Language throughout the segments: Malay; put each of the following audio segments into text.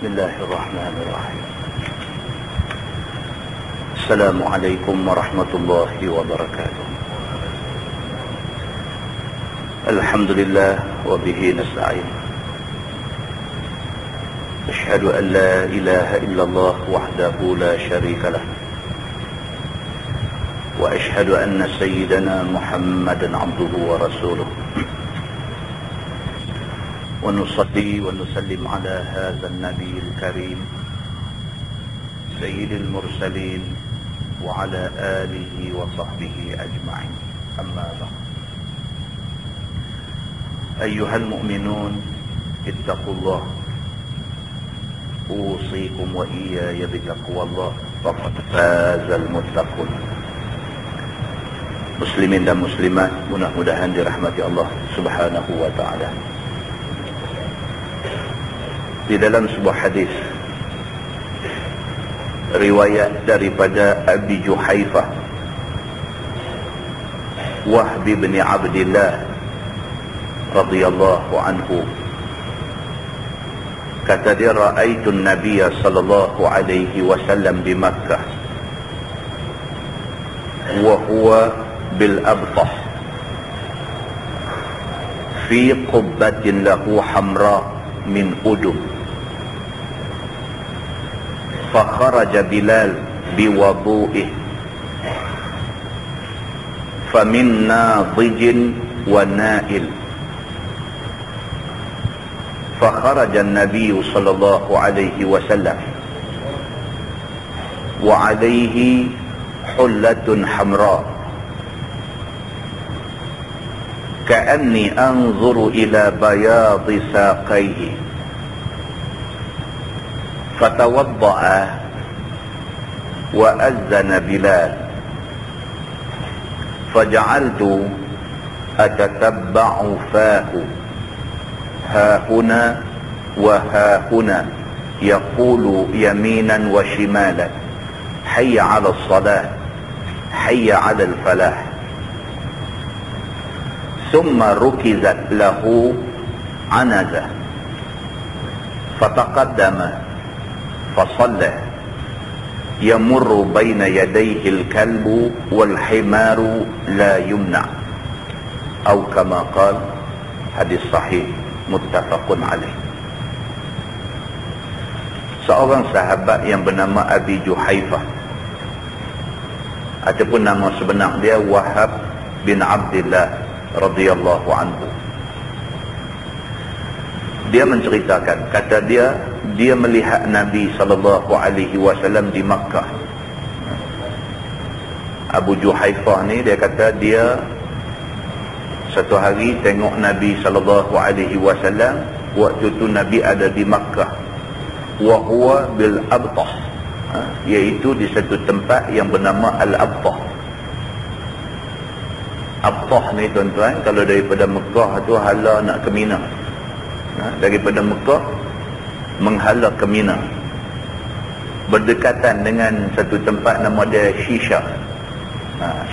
Bismillahirrahmanirrahim. Assalamualaikum warahmatullahi wabarakatuh. Alhamdulillah wa bihi nasta'in. Asyhadu an la ilaha illallah wahdahu la syarika lah. Wa asyhadu anna sayyidana Muhammadan abduhu wa rasuluh. ونصلي ونسلم على هذا النبي الكريم سيد المرسلين وعلى آله وصحبه أجمعين. أما بعد، أيها المؤمنون اتقوا الله، أوصيكم وإياي بتقوى الله، فقد فاز المتقون. Muslimin dan muslimat, mudah-mudahan dirahmati Allah Subhanahu wa ta'ala. Di dalam sebuah hadis riwayat daripada Abi Juhaifah Wahb bin Abdillah radhiyallahu anhu, kata dia, ra'aitu an-nabiy sallallahu alaihi wasallam di Makkah wa huwa bil Abtah fi qubbatin lahu hamra min udum. فخرج بلال بوضوئه فمن ناضج ونائل. فخرج النبي صلى الله عليه وسلم وعليه حلة حمراء كأني أنظر إلى بياض ساقيه. فتوضأ وأذن بلال فجعلت أتتبع فاه ها هنا وها هنا يقول يمينا وشمالا حي على الصلاة حي على الفلاح. ثم ركزت له عنزة فتقدم فصلى يمر بين يديه الكلب والحمار لا يمنع أو كما قال. Hadis sahih muttafaqun alaih. Seorang sahabat yang bernama Abi Juhaifah, ataupun nama sebenar dia Wahab bin Abdillah radhiyallahu anhu, dia menceritakan, kata dia melihat Nabi SAW di Makkah. Abu Juhaifah ni dia kata dia satu hari tengok Nabi SAW waktu tu Nabi ada di Makkah, wa huwa bil Abtah, iaitu di satu tempat yang bernama Al-Abtah. Abtah ni tuan-tuan, kalau daripada Mekah tu hala nak ke Mina, daripada Mekah menghala ke Mina, berdekatan dengan satu tempat nama dia Shisha.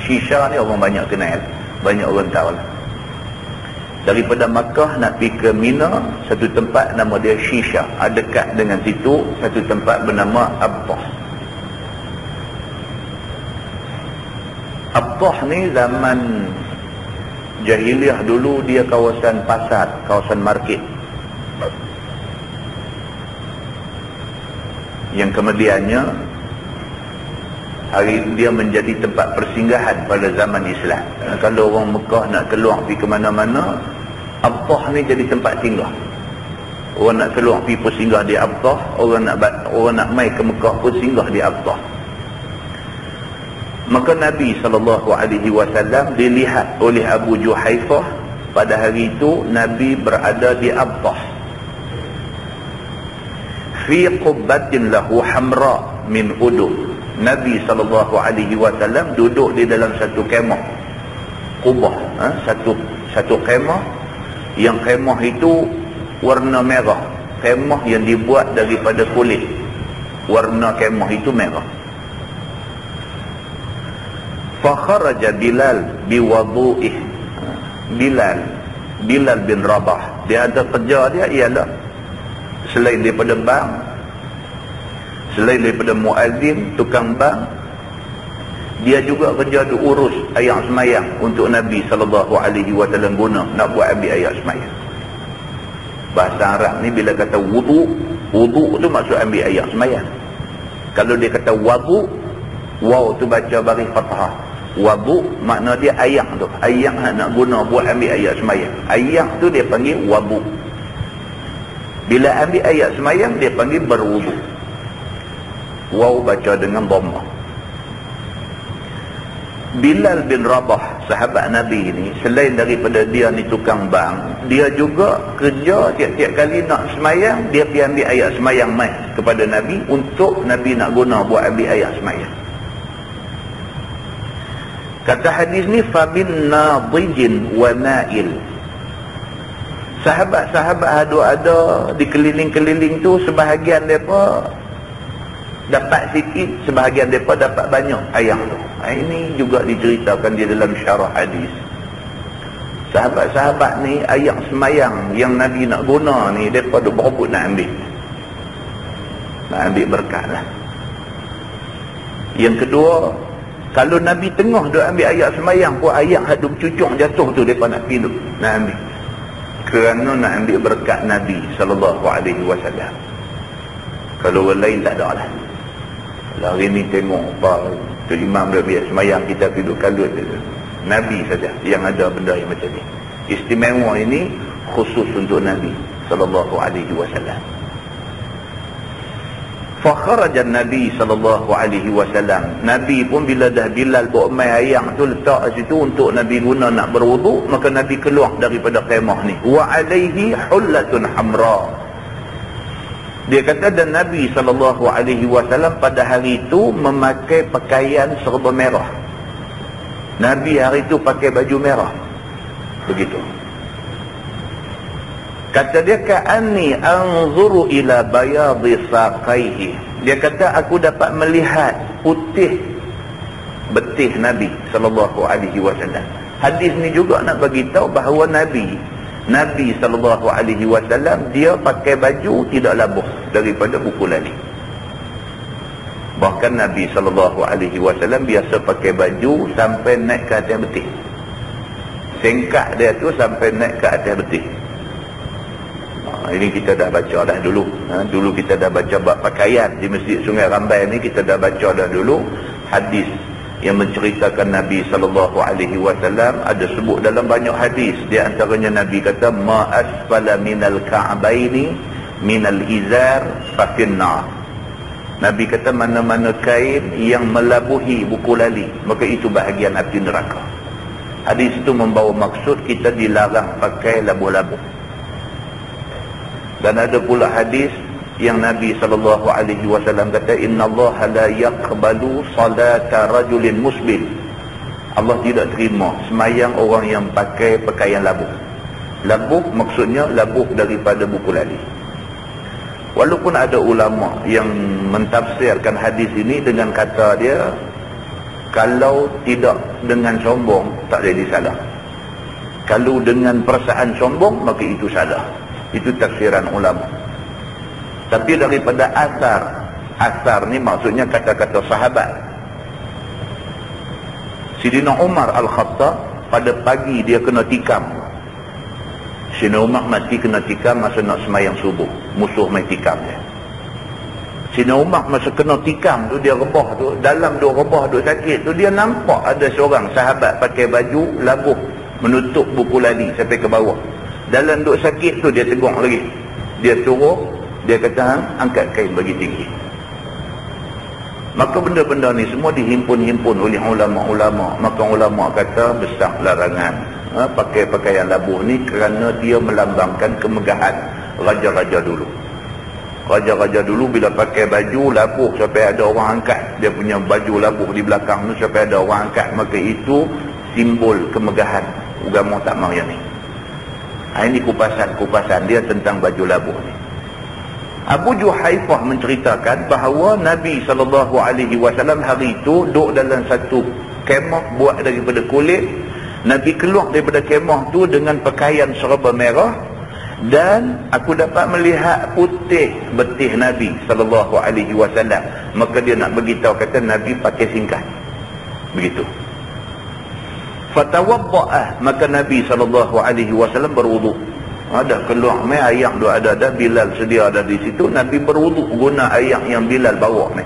Shisha ni orang banyak kenal, banyak orang tahu lah. Daripada Makkah nak pergi ke Mina, satu tempat nama dia Shisha, dekat dengan situ satu tempat bernama Abtah. Abtah ni zaman jahiliah dulu dia kawasan pasar, kawasan market, yang kemudiannya hari dia menjadi tempat persinggahan pada zaman Islam. Kalau orang Mekah nak keluar pergi ke mana-mana, Abtah ni jadi tempat singgah. Orang nak keluar pergi pun singgah di Abtah, orang nak mai ke Mekah pun singgah di Abtah. Maka Nabi SAW dilihat oleh Abu Juhaifah pada hari itu. Nabi berada di Abtah fi qubbatin lahu hamra min udum. Nabi SAW duduk di dalam satu kemah, kubah, satu kemah, yang kemah itu warna merah, kemah yang dibuat daripada kulit, warna kemah itu merah. Fa kharaja Bilal biwudu'ih. Bilal bin Rabah, dia ada kerja dia ialah selain daripada bank, Selain daripada muazzin, tukang bank, dia juga kerja tu urus ayat semayang untuk Nabi SAW guna nak buat ambil ayat semayang. Bahasa Arab ni bila kata wudu, wudu tu maksud ambil ayat semayang. Kalau dia kata wadu, waw tu baca baris fathah. Wadu makna dia ayat tu, ayat nak guna buat ambil ayat semayang. Ayat tu dia panggil wadu. Bila ambil ayat semayang dia panggil berwudu. Waw baca dengan dhammah. Bilal bin Rabah, sahabat Nabi ni, selain daripada dia ni tukang bank, dia juga kerja tiap-tiap kali nak semayang, dia pergi ambil ayat semayang mai kepada Nabi untuk Nabi nak guna buat ambil ayat semayang. Kata hadis ni, famin nadijin wa nail. Sahabat-sahabat ada di keliling-keliling tu, sebahagian mereka dapat sikit, sebahagian mereka dapat banyak ayat tu. Ini juga diceritakan di dalam syarah hadis. Sahabat-sahabat ni ayat semayang yang Nabi nak guna ni, mereka duk berebut nak ambil. Nak ambil berkat lah. Yang kedua, kalau Nabi tengah duk ambil ayat semayang pun, ayat yang duk cucuk jatuh tu mereka nak pergi nak ambil. Kerana nak ambil berkat Nabi SAW. Kalau orang lain tak ada lah. Hari ni tengok tu imam dia biar semayang, kita duduk kalut. Nabi saja yang ada benda yang macam ni. Istimewa ini khusus untuk Nabi SAW. Fakharajan Nabi SAW. Nabi pun bila dah Bilal bawa mai ayam tu letak kat situ untuk Nabi guna nak berwuduk, maka Nabi keluar daripada kemah ni. Wa alaihi hullatun hamra. Dia kata, dan Nabi SAW pada hari itu memakai pakaian serba merah. Nabi hari itu pakai baju merah. Begitu. Kata dia, ka'anni anzuru ila bayadi saqaihi. Dia kata, aku dapat melihat putih betih Nabi SAW. Hadis ni juga nak bagi tahu bahawa Nabi SAW dia pakai baju tidak labuh daripada buku lali. Bahkan Nabi SAW biasa pakai baju sampai naik ke atas betih. Singkat dia tu sampai naik ke atas betih. Ini kita dah baca dah dulu. Dulu kita dah baca bab pakaian di Masjid Sungai Rambai ni, kita dah baca dah dulu hadis yang menceritakan Nabi SAW. Ada sebut dalam banyak hadis. Di antaranya Nabi kata, ma asfala minal ka'baini minal izar fafinna. Nabi kata, mana-mana kain yang melabuhi buku lali, maka itu bahagian api neraka. Hadis itu membawa maksud kita dilarang pakai labuh-labuh. Dan ada pula hadis yang Nabi SAW kata, Inna Allah la yaqbalu salata rajulin musbil. Allah tidak terima semayang orang yang pakai pakaian labuh. Labuh maksudnya labuh daripada buku lali. Walaupun ada ulama yang mentafsirkan hadis ini dengan kata dia, kalau tidak dengan sombong tak jadi salah. Kalau dengan perasaan sombong maka itu salah. Itu tafsiran ulama. Tapi daripada asar ni maksudnya kata-kata sahabat. Sidina Umar Al-Khattab pada pagi dia kena tikam. Sidina Umar mati kena tikam masa nak semayang subuh. Musuh main tikam dia. Sidina Umar masa kena tikam tu, dia rebah tu, dalam dua rebah duk sakit tu, dia nampak ada seorang sahabat pakai baju labuh menutup buku lali sampai ke bawah. Dalam duk sakit tu dia tegur lagi. Dia suruh, dia kata, angkat kain bagi tinggi. Maka benda-benda ni semua dihimpun-himpun oleh ulama-ulama. Maka ulama kata besar larangan pakai pakaian labuh ni kerana dia melambangkan kemegahan raja-raja dulu. Raja-raja dulu bila pakai baju labuh sampai ada orang angkat, dia punya baju labuh di belakang tu sampai ada orang angkat, maka itu simbol kemegahan. Agama tak mau yang ni. Ini kupasan dia tentang baju labuh ni. Abu Juhaifah menceritakan bahawa Nabi SAW hari itu duduk dalam satu kemah buat daripada kulit. Nabi keluar daripada kemah tu dengan pakaian serba merah. dan aku dapat melihat putih betih Nabi sallallahu alaihi wasallam. Maka dia nak beritahu kata Nabi pakai singkat. Begitu. Fatawadda'ah, maka Nabi sallallahu alaihi wasallam berwuduk. Ada keluar mai air tu ada Bilal sedia ada di situ, Nabi berwuduk guna air yang Bilal bawa ni.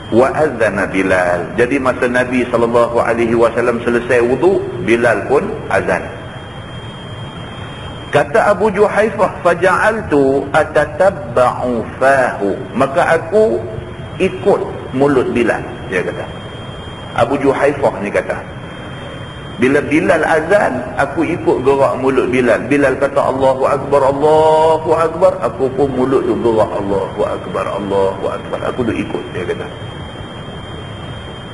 Wa adzana Bilal. Jadi masa Nabi sallallahu alaihi wasallam selesai wuduk, Bilal pun azan. Kata Abu Juhaifah, faja'altu atatabba'u fahu, maka aku ikut mulut Bilal. Dia kata, Abu Juhaifah ni kata, bila Bilal azan, aku ikut gerak mulut Bilal. Bilal kata Allahu Akbar, Allahu Akbar, aku pun mulut tu gerak Allahu Akbar, Allahu Akbar. Aku tu ikut, dia kata.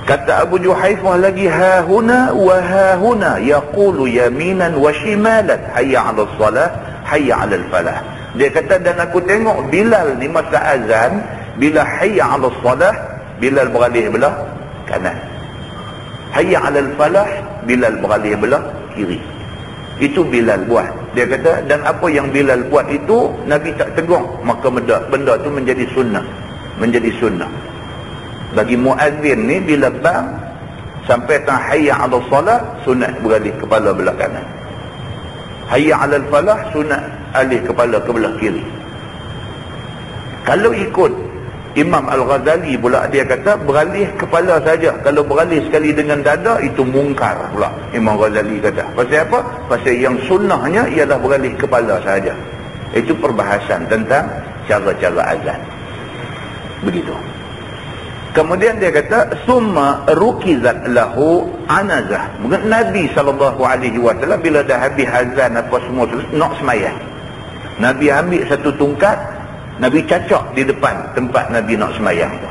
Kata Abu Juhaifah lagi, hahuna wa hahuna yaqulu yaminan wa shimalan, hayya 'alas salah, hayya 'alal falah. Dia kata, dan aku tengok Bilal di masa azan, bila hayya 'alas salah, Bilal beralih belah kanan. Hayya 'alal falah, Bilal beralih belah kiri. Itu Bilal buat. Dia kata, dan apa yang Bilal buat itu Nabi tak tegur, maka benda tu menjadi sunnah. Menjadi sunnah. Bagi muazzin ni, bila bang sampai tang hayya 'alal salah, sunat beralih kepala belah kanan. Hayya 'alal falah, sunat alih kepala ke belah kiri. Kalau ikut Imam Al-Ghazali pula, dia kata beralih kepala saja. Kalau beralih sekali dengan dada, itu mungkar pula. Imam Ghazali kata. Pasal apa? Pasal yang sunnahnya ialah beralih kepala saja. Itu perbahasan tentang cara-cara azan. Begitu. Kemudian dia kata, summa rukizat lahu anazah. Mungkin Nabi SAW bila dah habis azan apa semua nak semayang, Nabi ambil satu tungkat, Nabi cacak di depan tempat Nabi nak semayang tu.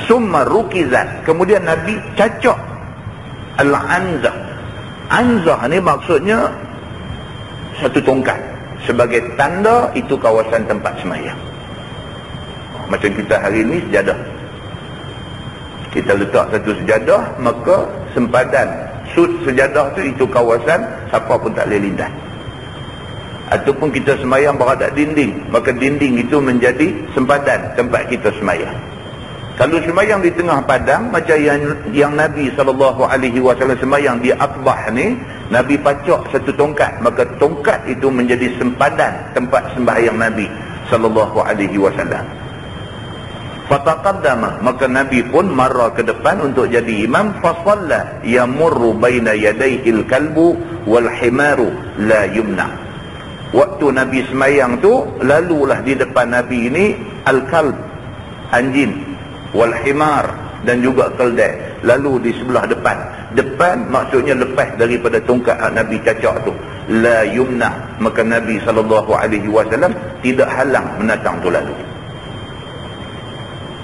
Summa rukizat, kemudian Nabi cacak al-anzah. Anzah ni maksudnya satu tongkat, sebagai tanda itu kawasan tempat semayang. Macam kita hari ni sejadah, kita letak satu sejadah, maka sempadan sud sejadah tu itu kawasan siapa pun tak boleh lintas. Ataupun kita semayang berhadap dinding, maka dinding itu menjadi sempadan tempat kita semayang. Kalau semayang di tengah padang, macam yang Nabi SAW semayang di Aqbah ni, Nabi pacak satu tongkat, maka tongkat itu menjadi sempadan tempat sembahyang Nabi SAW. Fataqaddama, maka Nabi pun marah ke depan untuk jadi imam. Fasalla yamurru baina yadayhil kalbu wal himaru la yumna. Waktu Nabi semayang tu, lalulah di depan Nabi ini al-kalb, anjing, wal himar, dan juga keldai, lalu di sebelah depan. Depan maksudnya lepas daripada tongkat Nabi cacak tu. La yumna, maka Nabi SAW tidak halang menatang tu lalu.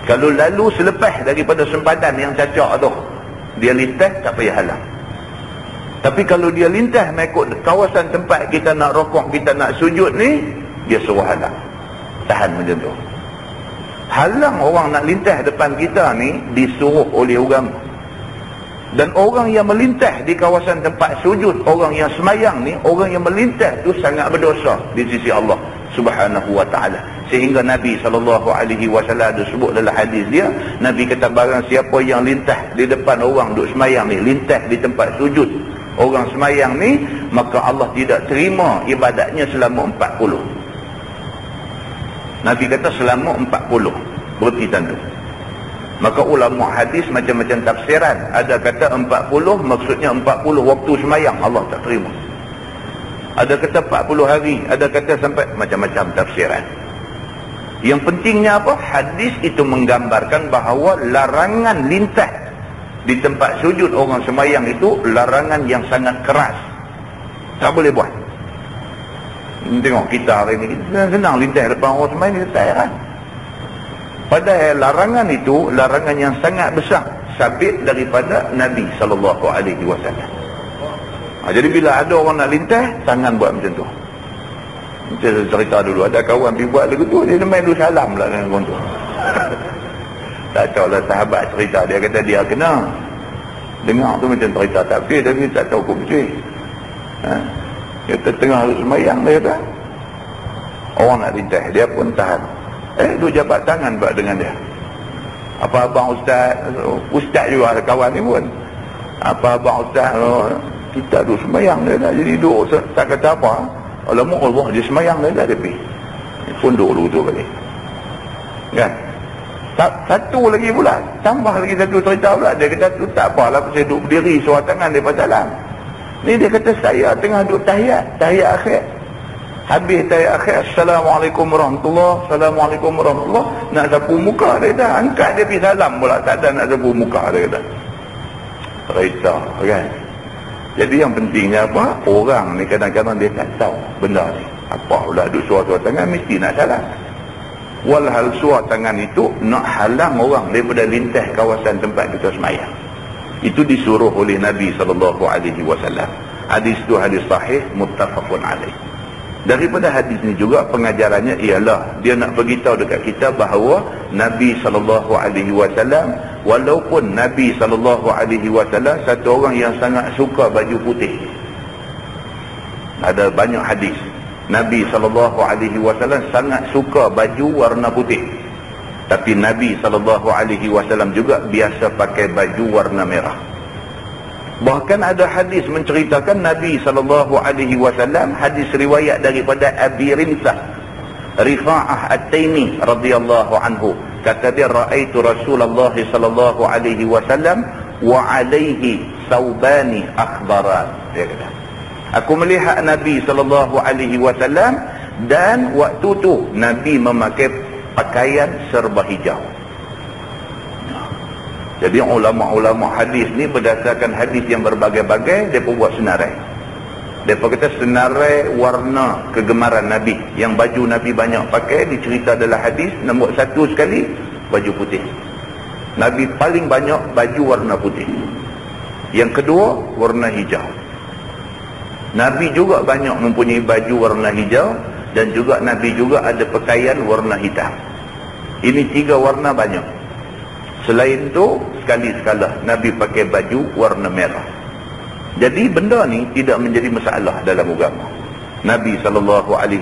Kalau lalu selepas daripada sempadan yang cacak tu, dia lintas, tak payah halang. Tapi kalau dia lintas mengikut kawasan tempat kita nak rokok, kita nak sujud ni, dia suruh halang. Tahan macam tu. Halang orang nak lintas depan kita ni disuruh oleh agama. Dan orang yang melintas di kawasan tempat sujud, orang yang semayang ni, orang yang melintas tu sangat berdosa di sisi Allah Subhanahu wa ta'ala. Sehingga Nabi SAW ada sebut dalam hadis dia, Nabi kata, barang siapa yang lintas di depan orang duk semayang ni, lintas di tempat sujud orang semayang ni, maka Allah tidak terima ibadatnya selama 40. Nabi kata selama 40 berhenti tentu. Maka ulama hadis macam-macam tafsiran. Ada kata 40 maksudnya 40 waktu semayang Allah tak terima. Ada kata 40 hari, ada kata sampai macam-macam tafsiran. Yang pentingnya apa? Hadis itu menggambarkan bahawa larangan lintas di tempat sujud orang semayang itu larangan yang sangat keras. Tak boleh buat. Tengok kita hari ni, kita senang lintas depan orang semayang, kita tak heran. Padahal larangan itu larangan yang sangat besar, sabit daripada Nabi SAW. Jadi bila ada orang nak lintas, jangan buat macam tu. Saya cerita dulu, ada kawan pergi buat lagu tu, dia main dulu salam lah dengan orang tu. Tak tahu lah sahabat cerita, dia kata dia kena dengar tu macam cerita tafsir, tapi tak tahu hukum betul. Kita tengah semayang, dia kata orang nak rintas, dia pun tahan. Duk jabat tangan buat dengan dia. Apa abang ustaz juga kawan ni pun. Apa abang ustaz, kita duk semayang dia dah, jadi duk tak kata apa. Alamak Allah, dia semayang dia dah, dia pergi. Pun duk dulu tu balik. Kan? Satu lagi pula, tambah lagi satu cerita pula. Dia kata tu tak apalah, saya duduk berdiri suara tangan daripada dalam. Ni dia kata saya tengah duduk tahiyat akhir. Habis tahiyat akhir, Assalamualaikum warahmatullahi, Assalamualaikum warahmatullahi. Nak sapu muka dia dah, angkat dia pergi salam pula, tak ada nak sapu muka dia kata. Cerita kan. Jadi yang pentingnya apa? Orang ni kadang-kadang dia tak tahu benda ni. Apa pula duduk suara tangan mesti nak salam. Walhal suara tangan itu nak halang orang daripada lintas kawasan tempat kita semayang. Itu disuruh oleh Nabi SAW. Hadis itu hadis sahih muttafaqun alaih. Daripada hadis ni juga pengajarannya ialah dia nak beritahu dekat kita bahawa Nabi SAW, walaupun Nabi SAW satu orang yang sangat suka baju putih. Ada banyak hadis Nabi SAW sangat suka baju warna putih. Tapi Nabi SAW juga biasa pakai baju warna merah. Bahkan ada hadis menceritakan Nabi SAW, hadis riwayat daripada Abi Rimsah Rifa'ah At-Taimi radhiyallahu anhu. Kata dia, Ra'aitu Rasulullah SAW wa alaihi saubani akhbaran. Dia kata, aku melihat Nabi SAW dan waktu tu Nabi memakai pakaian serba hijau. Jadi ulama-ulama hadis ni berdasarkan hadis yang berbagai-bagai, mereka buat senarai. Mereka kata senarai warna kegemaran Nabi. Yang baju Nabi banyak pakai, dicerita dalam hadis, nombor satu sekali, baju putih. Nabi paling banyak baju warna putih. Yang kedua, warna hijau. Nabi juga banyak mempunyai baju warna hijau, dan juga Nabi juga ada pakaian warna hitam. Ini tiga warna banyak. Selain itu, sekali-sekala Nabi pakai baju warna merah. Jadi benda ni tidak menjadi masalah dalam agama. Nabi SAW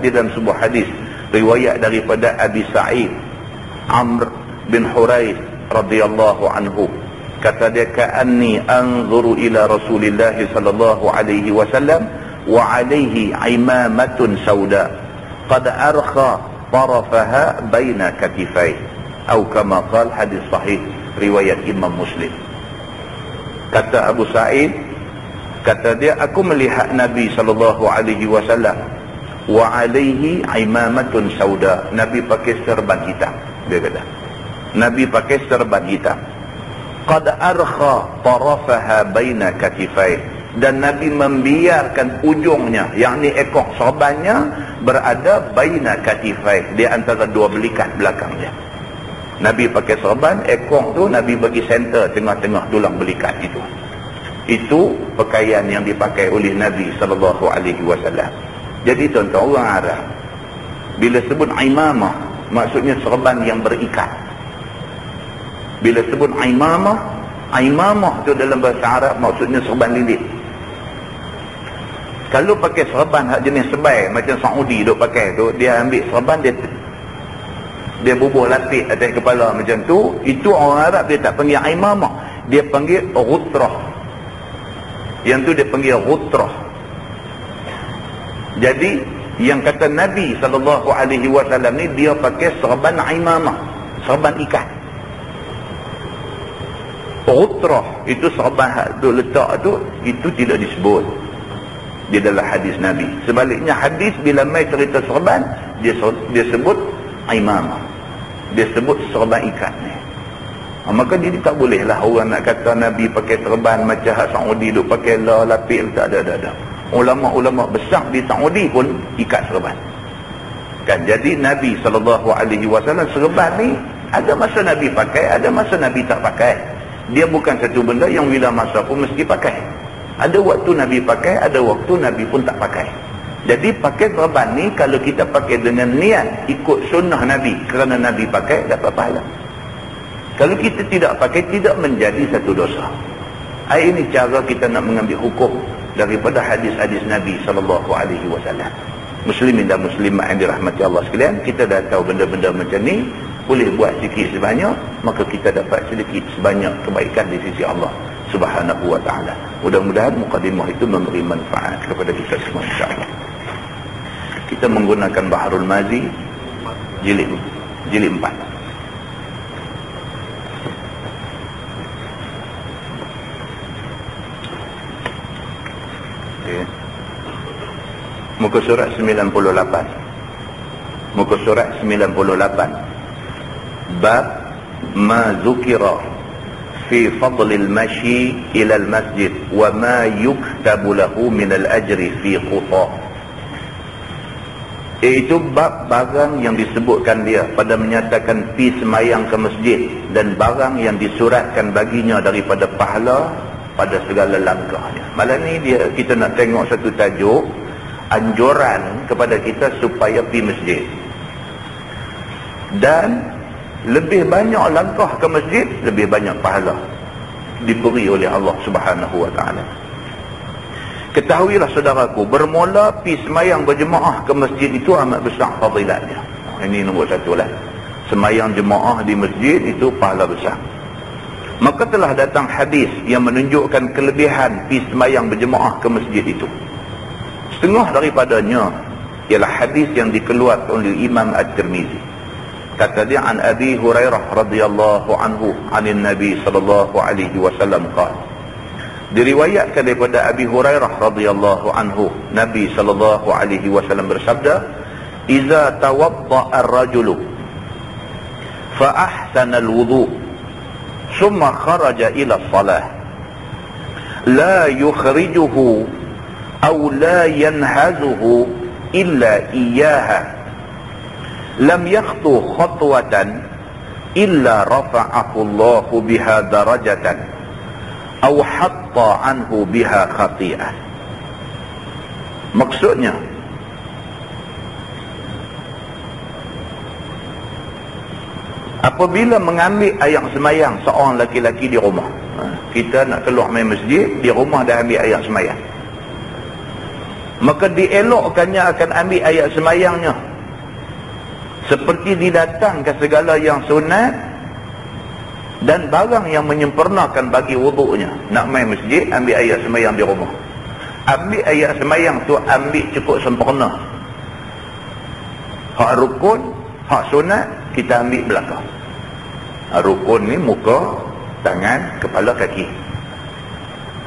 di dalam sebuah hadis riwayat daripada Abi Sa'id Amr bin Hurais radhiyallahu anhu, kata dia, ka'anni anzuru ila Rasulillah sallallahu alaihi wasallam wa alaihi imamatun sauda qad arkha tarafaha baina katifai, atau kama qala, hadis sahih riwayat Imam Muslim. Kata Abu Sa'id, kata dia, aku melihat Nabi sallallahu alaihi wasallam wa alaihi imamatun sauda. Nabi pakai serban hitam. Dia kata, Nabi pakai serban hitam. Qad arkha tarafaha baina katifai, dan Nabi membiarkan ujungnya, yakni ekor serbannya, berada baina katifai, di antara dua belikat belakang dia. Nabi pakai serban, ekor tu Nabi bagi center, tengah-tengah tulang belikat itu. Itu pakaian yang dipakai oleh Nabi SAW. Jadi tuan-tuan, orang Arab bila sebut imamah, maksudnya serban yang berikat. Bila sebut imamah, imamah tu dalam bahasa Arab maksudnya serban lilit. Kalau pakai serban jenis sebai macam Saudi duk pakai tu, dia ambil serban, dia bubuh lapik atas kepala macam tu. Itu orang Arab dia tak panggil imamah, dia panggil ghutrah. Yang tu dia panggil ghutrah. Jadi yang kata Nabi SAW ni, dia pakai serban imamah, serban ikat. Ghutrah itu serban tu letak tu, itu tidak disebut di dalam hadis Nabi. Sebaliknya hadis bila mai cerita serban, dia sebut imamah, dia sebut serban ikat ni. Maka dia tak boleh lah orang nak kata Nabi pakai serban macam Saudi duk pakai lapik. Tak ada. Ulama-ulama besar di Saudi pun ikat serban kan. Jadi Nabi SAW serban ni ada masa Nabi pakai, ada masa Nabi tak pakai. Dia bukan satu benda yang bila masa pun mesti pakai. Ada waktu Nabi pakai, ada waktu Nabi pun tak pakai. Jadi pakai serban ni kalau kita pakai dengan niat ikut sunnah Nabi, kerana Nabi pakai, dapat pahala. Kalau kita tidak pakai, tidak menjadi satu dosa. Ini cara kita nak mengambil hukum daripada hadis-hadis Nabi SAW. Muslimin dan muslimat yang dirahmati Allah sekalian, kita dah tahu benda-benda macam ni, boleh buat sikit sebanyak, maka kita dapat sedikit sebanyak kebaikan di sisi Allah Subhanahu wa ta'ala. Mudah-mudahan mukadimah itu memberi manfaat kepada kita semua, insya-Allah. Kita menggunakan Baharul Mazi jilid 4. Muka surat 98. Muka surat 98. Bab ma zukira fi fadlil mashi ila al-masjid wa ma yuktabu lahu min al-ajri fi quta. Iaitu bab barang yang disebutkan dia pada menyatakan pi semayang ke masjid dan barang yang disuratkan baginya daripada pahala pada segala langkahnya. Malam ni kita nak tengok satu tajuk anjuran kepada kita supaya pergi masjid, dan lebih banyak langkah ke masjid, lebih banyak pahala diberi oleh Allah Subhanahu wa ta'ala. Ketahuilah saudaraku, bermula pergi semayang berjemaah ke masjid itu amat besar fadilatnya. Ini nombor satu lah. Semayang jemaah di masjid itu pahala besar. Maka telah datang hadis yang menunjukkan kelebihan pergi semayang berjemaah ke masjid itu. Setengah daripadanya ialah hadis yang dikeluarkan oleh Imam At-Tirmizi. Kata dia, an Abi Hurairah radhiyallahu anhu anin Nabi sallallahu alaihi wasallam qala, diriwayatkan daripada Abi Hurairah radhiyallahu anhu, Nabi sallallahu alaihi wasallam bersabda, "Iza tawadda'a ar-rajulu fa ahsana al-wudu' thumma kharaja ila as-salah la yukhrijuhu aw la yanhazuhu illa iyyaha lam yakhtu khatwatan illa rafa'ahu Allahu biha darajatan aw hatta anhu biha khati'ah." Maksudnya, apabila mengambil ayat semayang seorang laki-laki di rumah, kita nak keluar main masjid, di rumah dah ambil ayat semayang, maka dielokkannya akan ambil ayat semayangnya seperti didatangkan segala yang sunat dan barang yang menyempurnakan bagi wuduknya. Nak main masjid, ambil ayat semayang di rumah. Ambil ayat semayang tu, ambil cukup sempurna. Hak rukun, hak sunat, kita ambil belakang. Rukun ni muka, tangan, kepala, kaki.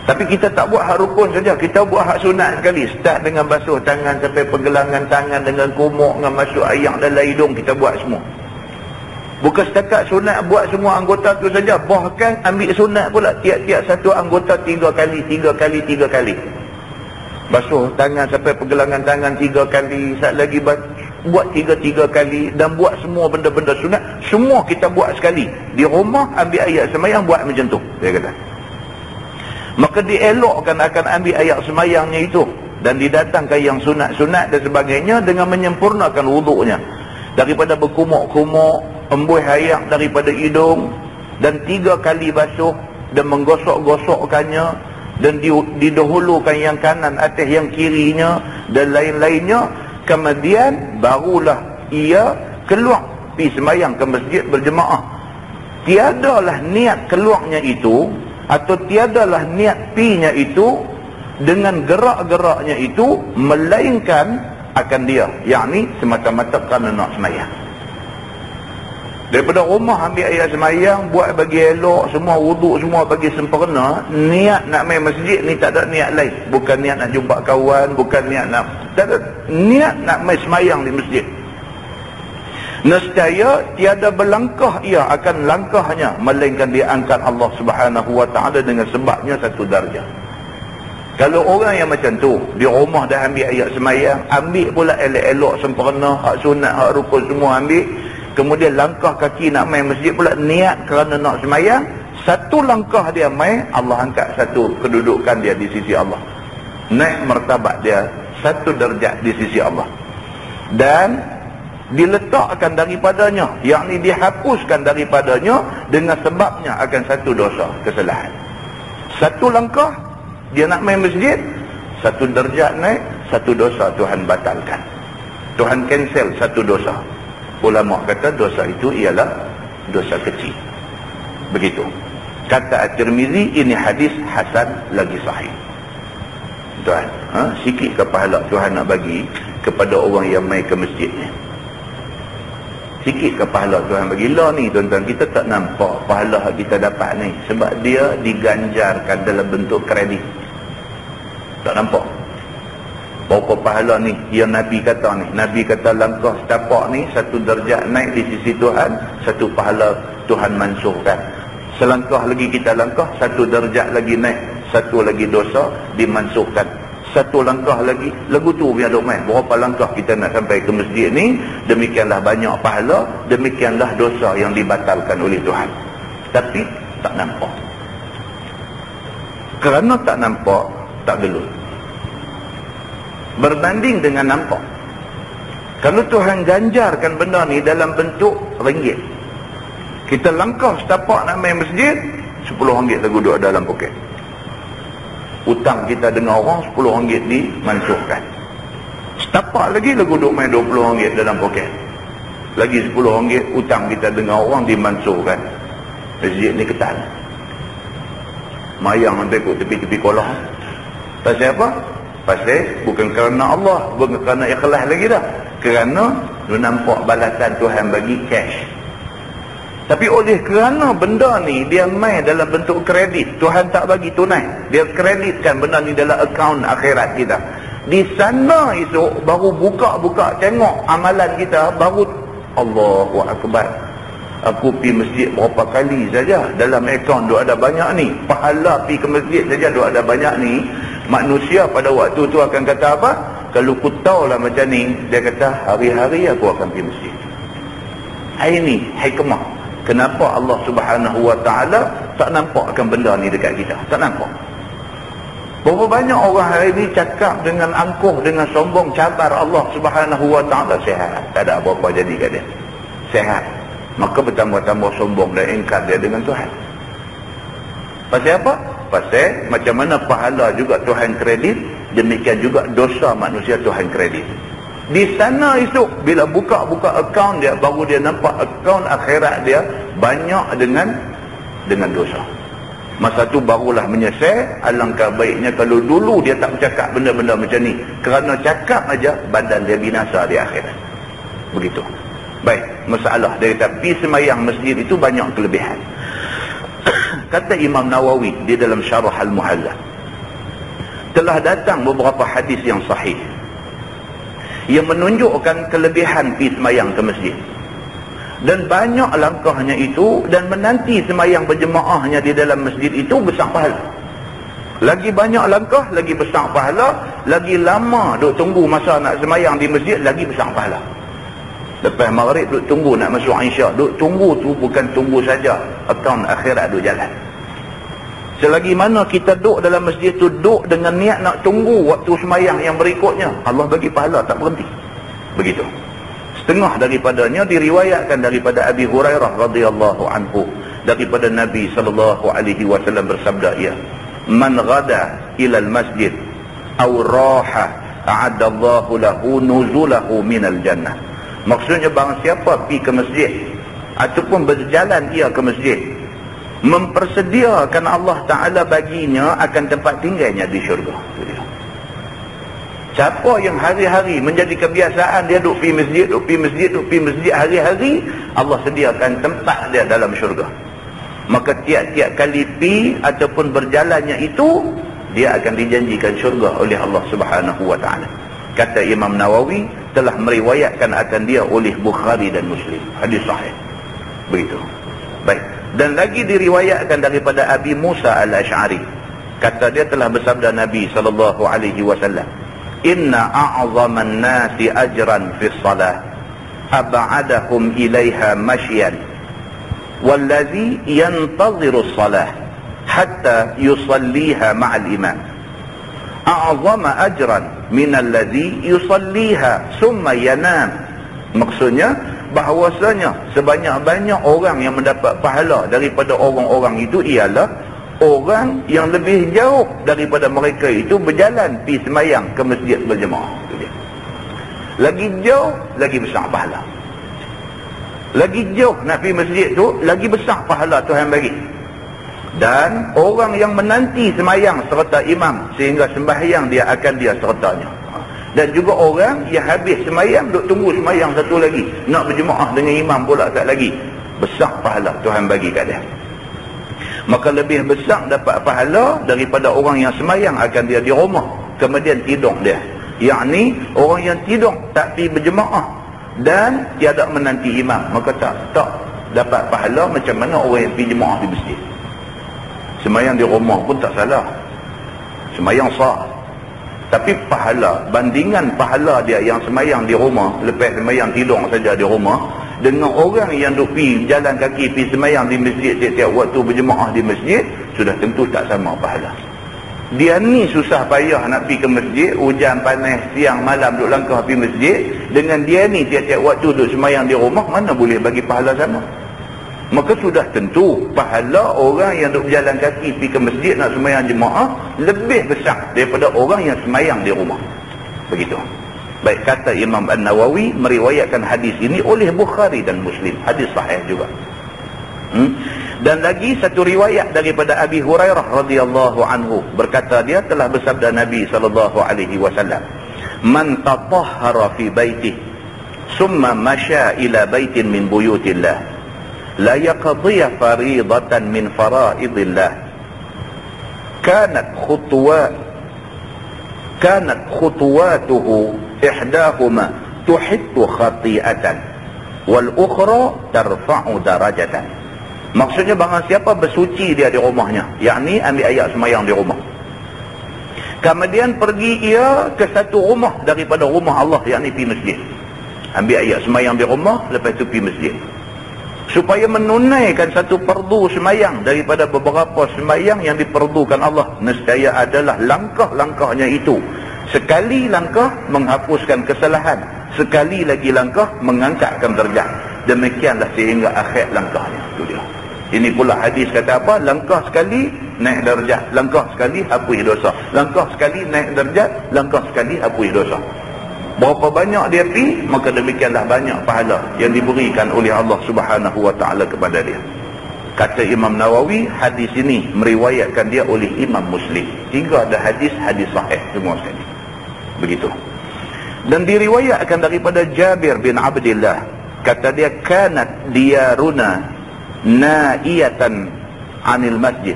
Tapi kita tak buat hak rukun saja, kita buat hak sunat sekali. Start dengan basuh tangan sampai pergelangan tangan, dengan kumuk, dengan masuk air dalam hidung, kita buat semua. Bukan setakat sunat buat semua anggota tu saja, bahkan ambil sunat pula tiap-tiap satu anggota 3 kali. Basuh tangan sampai pergelangan tangan 3 kali, sat lagi buat 3 kali, dan buat semua benda-benda sunat, semua kita buat sekali. Di rumah ambil ayat semayang, buat macam tu, dia kata. Maka dielokkan akan ambil ayat semayangnya itu dan didatangkan yang sunat-sunat dan sebagainya dengan menyempurnakan wuduknya, daripada berkumuk-kumuk, embuih air daripada hidung, dan 3 kali basuh dan menggosok-gosokkannya, dan didahulukan yang kanan atas yang kirinya dan lain-lainnya. Kemudian barulah ia keluar pergi semayang ke masjid berjemaah. Tiadalah niat keluarnya itu, atau tiadalah niat pinya itu dengan gerak-geraknya itu, melainkan akan dia, yakni semata-mata kerana nak semayang. Daripada rumah ambil ayat semayang, buat bagi elok, semua wuduk semua bagi sempurna. Niat nak main masjid ni tak ada niat lain, bukan niat nak jumpa kawan, bukan niat nak, tak ada niat nak main semayang di masjid. Nescaya tiada berlangkah ia akan langkahnya, melainkan diangkat Allah Subhanahu wa ta'ala dengan sebabnya satu darjah. Kalau orang yang macam tu, di rumah dah ambil ayat semayang, ambil pula elok-elok sempurna, hak sunat, hak rukun semua ambil, kemudian langkah kaki nak main masjid pula, niat kerana nak semayang, satu langkah dia main, Allah angkat satu kedudukan dia di sisi Allah, naik martabat dia satu darjat di sisi Allah, dan diletakkan daripadanya, yakni dihapuskan daripadanya dengan sebabnya akan satu dosa, kesalahan. Satu langkah dia nak main masjid, Satu darjat naik, satu dosa Tuhan batalkan. Tuhan cancel satu dosa. Ulama kata dosa itu ialah dosa kecil. Begitu. Kata At-Tirmizi, ini hadis hasan lagi sahih. Tuan, sikit ke pahala Tuhan nak bagi kepada orang yang mai ke masjid ni. Sikit ke pahala Tuhan bagi. Lah ni tuan-tuan, kita tak nampak pahala yang kita dapat ni. Sebab dia diganjarkan dalam bentuk kredit. Tak nampak. Berapa pahala ni yang Nabi kata ni. Nabi kata langkah setapak ni satu darjat naik di sisi Tuhan, satu pahala Tuhan mansuhkan. Selangkah lagi kita langkah, satu darjat lagi naik, satu lagi dosa dimansuhkan. Satu langkah lagi, lagu tu biar duk main. Berapa langkah kita nak sampai ke masjid ni, demikianlah banyak pahala, demikianlah dosa yang dibatalkan oleh Tuhan. Tapi tak nampak. Kerana tak nampak, tak gelut. Berbanding dengan nampak. Kalau Tuhan ganjarkan benda ni dalam bentuk ringgit, kita langkah setapak nak main masjid, 10 ringgit lagu duduk dalam poket. Hutang kita dengan orang 10 ringgit dimansuhkan. Setapak lagi lagu duduk main 20 ringgit dalam poket. Lagi 10 ringgit hutang kita dengan orang dimansuhkan. Masjid ni ketal. Mayang sampai ke tepi-tepi kolam. Pasal apa? Pasal bukan kerana Allah, bukan kerana ikhlas lagi dah. Kerana lu nampak balasan Tuhan bagi cash. Tapi oleh kerana benda ni dia main dalam bentuk kredit, Tuhan tak bagi tunai, dia kreditkan benda ni dalam akaun akhirat kita. Di sana esok baru buka-buka tengok amalan kita, baru Allahu Akbar, aku pergi masjid berapa kali saja, dalam akaun duk ada banyak ni. Pahala pergi ke masjid saja duk ada banyak ni. Manusia pada waktu tu akan kata apa? Kalau ku tahu lah macam ni, dia kata hari-hari aku akan pergi masjid. Ini hikmah kenapa Allah Subhanahu Wa Taala tak nampakkan benda ni dekat kita. Tak nampak. Berapa banyak orang hari ni cakap dengan angkuh, dengan sombong, cabar Allah Subhanahu Wa Taala. Sehat, tak ada apa-apa jadi kat dia. Sehat, maka bertambah-tambah sombong dan ingkar dia dengan Tuhan. Pasal apa? Pasal macam mana pahala juga Tuhan kredit, demikian juga dosa manusia Tuhan kredit. Di sana esok bila buka-buka akaun dia, baru dia nampak akaun akhirat dia banyak dengan dosa. Masa tu barulah menyesal. Alangkah baiknya kalau dulu dia tak bercakap benda-benda macam ni. Kerana cakap aja badan dia binasa di akhirat. Begitu. Baik, masalah dia kata pergi semayang masjid itu banyak kelebihan. Kata Imam Nawawi di dalam Syarah Al-Muhalla, telah datang beberapa hadis yang sahih yang menunjukkan kelebihan pergi semayang ke masjid. Dan banyak langkahnya itu, dan menanti semayang berjemaahnya di dalam masjid itu besar pahala. Lagi banyak langkah, lagi besar pahala. Lagi lama duk tunggu masa nak semayang di masjid, lagi besar pahala. Lepas maghrib duk tunggu nak masuk Isyak, duk tunggu tu bukan tunggu saja, akaun akhirat duk jalan. Selagi mana kita duduk dalam masjid tu, duduk dengan niat nak tunggu waktu semayang yang berikutnya, Allah bagi pahala tak berhenti. Begitu. Setengah daripadanya diriwayatkan daripada Abi Hurairah radhiyallahu anhu, daripada Nabi SAW bersabda, ia man ghada ila al-masjid aw raha a'adallahu lahu nuzulahu minal jannah. Maksudnya barang siapa pergi ke masjid ataupun berjalan ia ke masjid, mempersediakan Allah Ta'ala baginya akan tempat tinggalnya di syurga. Siapa yang hari-hari menjadi kebiasaan dia duk pergi masjid, duk pergi masjid, duk pergi masjid hari-hari, Allah sediakan tempat dia dalam syurga. Maka tiap-tiap kali pergi ataupun berjalannya itu, dia akan dijanjikan syurga oleh Allah Subhanahu Wa Ta'ala. Kata Imam Nawawi, telah meriwayatkan akan dia oleh Bukhari dan Muslim. Hadis sahih. Begitu. Baik. Dan lagi diriwayatkan daripada Abi Musa Al-Ash'ari, kata dia telah bersabda Nabi SAW, inna a'zaman nasi ajran fi salah ab'adahum ilaiha mashyan wallazi yantaziru salah hatta yusalliha ma'al imam a'zama ajran minallazi yusalliha summa yanam. Maksudnya bahawasanya sebanyak-banyak orang yang mendapat pahala daripada orang-orang itu ialah orang yang lebih jauh daripada mereka itu berjalan pergi semayang ke masjid berjemaah. Itu dia. Lagi jauh, lagi besar pahala. Lagi jauh nak pergi masjid tu, lagi besar pahala Tuhan bagi. Dan orang yang menanti semayang serta imam sehingga sembahyang dia akan dia sertanya. Dan juga orang yang habis semayang duk tunggu semayang satu lagi, nak berjemaah dengan imam pula sat lagi, besar pahala Tuhan bagi kat dia. Maka lebih besar dapat pahala daripada orang yang semayang akan dia di rumah kemudian tidur dia. Yakni orang yang tidur tak pergi berjemaah dan tiada menanti imam, maka tak dapat pahala macam mana orang yang pergi jemaah di masjid. Semayang di rumah pun tak salah, semayang sah, tapi pahala, bandingan pahala dia yang semayang di rumah, lepas semayang tidur saja di rumah, dengan orang yang duk pergi jalan kaki pergi semayang di masjid setiap waktu berjemaah di masjid, sudah tentu tak sama pahala. Dia ni susah payah nak pergi ke masjid, hujan panas siang malam duk langkah pergi masjid, dengan dia ni tiap-tiap waktu duk semayang di rumah, mana boleh bagi pahala sama? Maka sudah tentu pahala orang yang duk berjalan kaki pergi ke masjid nak semayang jemaah lebih besar daripada orang yang semayang di rumah. Begitu. Baik, kata Imam An-Nawawi meriwayatkan hadis ini oleh Bukhari dan Muslim. Hadis sahih juga. Dan lagi satu riwayat daripada Abi Hurairah radhiyallahu anhu, berkata dia telah bersabda Nabi sallallahu alaihi wasallam, "Man tatahhara fi baitihi summa masya ila baitin min buyutillah la yaqdiya faridatan min faraidillah kanat khutuwatuhu ihdahuma tuhittu khati'atan wal ukhra tarfa'u darajatan." Maksudnya barang siapa bersuci dia di rumahnya, yakni ambil ayat semayang di rumah, kemudian pergi ia ke satu rumah daripada rumah Allah, yakni pergi masjid, ambil ayat semayang di rumah, lepas itu pergi masjid, supaya menunaikan satu fardu semayang daripada beberapa semayang yang diperlukan Allah, nescaya adalah langkah-langkahnya itu sekali langkah menghapuskan kesalahan, sekali lagi langkah mengangkatkan derajat. Demikianlah sehingga akhir langkahnya. Itu dia. Ini pula hadis kata apa? Langkah sekali naik darjat, langkah sekali hapus dosa, langkah sekali naik darjat, langkah sekali hapus dosa. Berapa banyak dia pergi, maka demikianlah banyak pahala yang diberikan oleh Allah Subhanahu wa taala kepada dia. Kata Imam Nawawi, hadis ini meriwayatkan dia oleh Imam Muslim. 3 ada hadis sahih semua sekali. Begitu. Dan diriwayatkan daripada Jabir bin Abdullah, kata dia, kanat diyaruna naiyatan anil masjid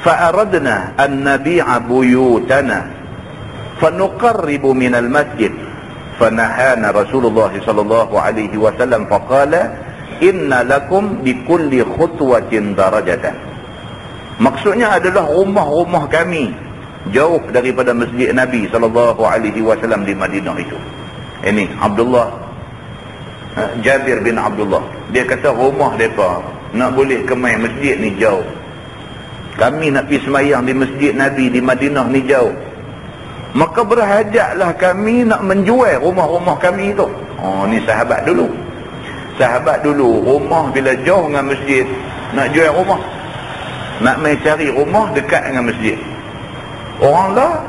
fa aradna an nabi'a buyutana fanuqarribu minal masjid fanahana Rasulullah sallallahu alaihi wasallam faqala inna lakum bikulli khutwatin darajatan. Maksudnya adalah rumah-rumah kami jauh daripada masjid Nabi sallallahu alaihi wasallam di Madinah itu. Ini Jabir bin Abdullah, dia kata rumah mereka nak boleh ke main masjid ni jauh. Kami nak pergi semayang di masjid Nabi di Madinah ni jauh, maka berhajatlah kami nak menjual rumah-rumah kami tu. Oh, ni sahabat dulu. Sahabat dulu rumah bila jauh dengan masjid, nak jual rumah, nak main cari rumah dekat dengan masjid. Orang lah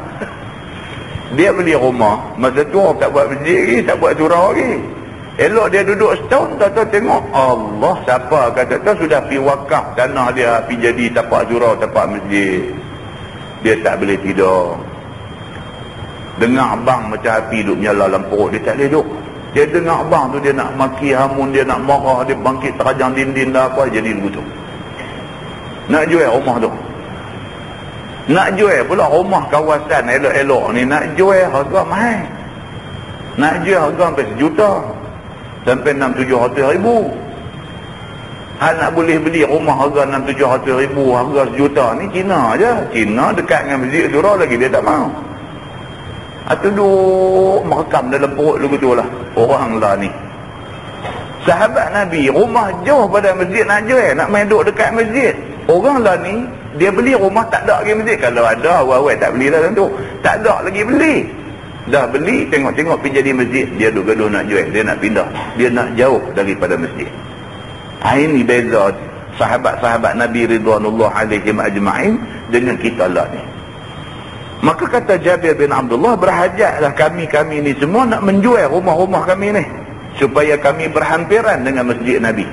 dia beli rumah, masa tu tak buat masjid lagi, tak buat surau lagi. Elok dia duduk setahun, tak tengok Allah siapa kata tu sudah pergi wakaf tanah dia, pergi jadi tapak surau, tapak masjid. Dia tak boleh tidur. Dengar abang macam api duk menyala dalam perut, dia tak boleh duduk. Dia dengar abang tu, dia nak maki hamun, dia nak marah, dia bangkit terajang dinding dah apa, jadi begitu. Nak jual rumah tu, nak jual pula rumah kawasan elok-elok ni, nak jual harga mahal, nak jual harga sampai 1 juta, sampai 6-700 ribu. Nak boleh beli rumah harga 6-700 ribu, harga 1 juta ni Cina je. Cina dekat dengan masjid surau lagi dia tak mau. Atau duk merekam dalam perut lu tu lah orang lah ni. Sahabat Nabi rumah jauh pada masjid nak jual, nak main duduk dekat masjid. Orang lah ni dia beli rumah tak ada lagi masjid. Kalau ada awal-awal tak belilah tentu, tak ada lagi beli. Dah beli, tengok-tengok pergi jadi masjid, dia duk gaduh nak jual, dia nak pindah, dia nak jauh daripada masjid. Ini beza sahabat-sahabat Nabi ridwanullah alaihim ajma'in dengan kita lah ni. Maka kata Jabir bin Abdullah, berhajatlah kami ni semua nak menjual rumah-rumah kami ni supaya kami berhampiran dengan masjid Nabi.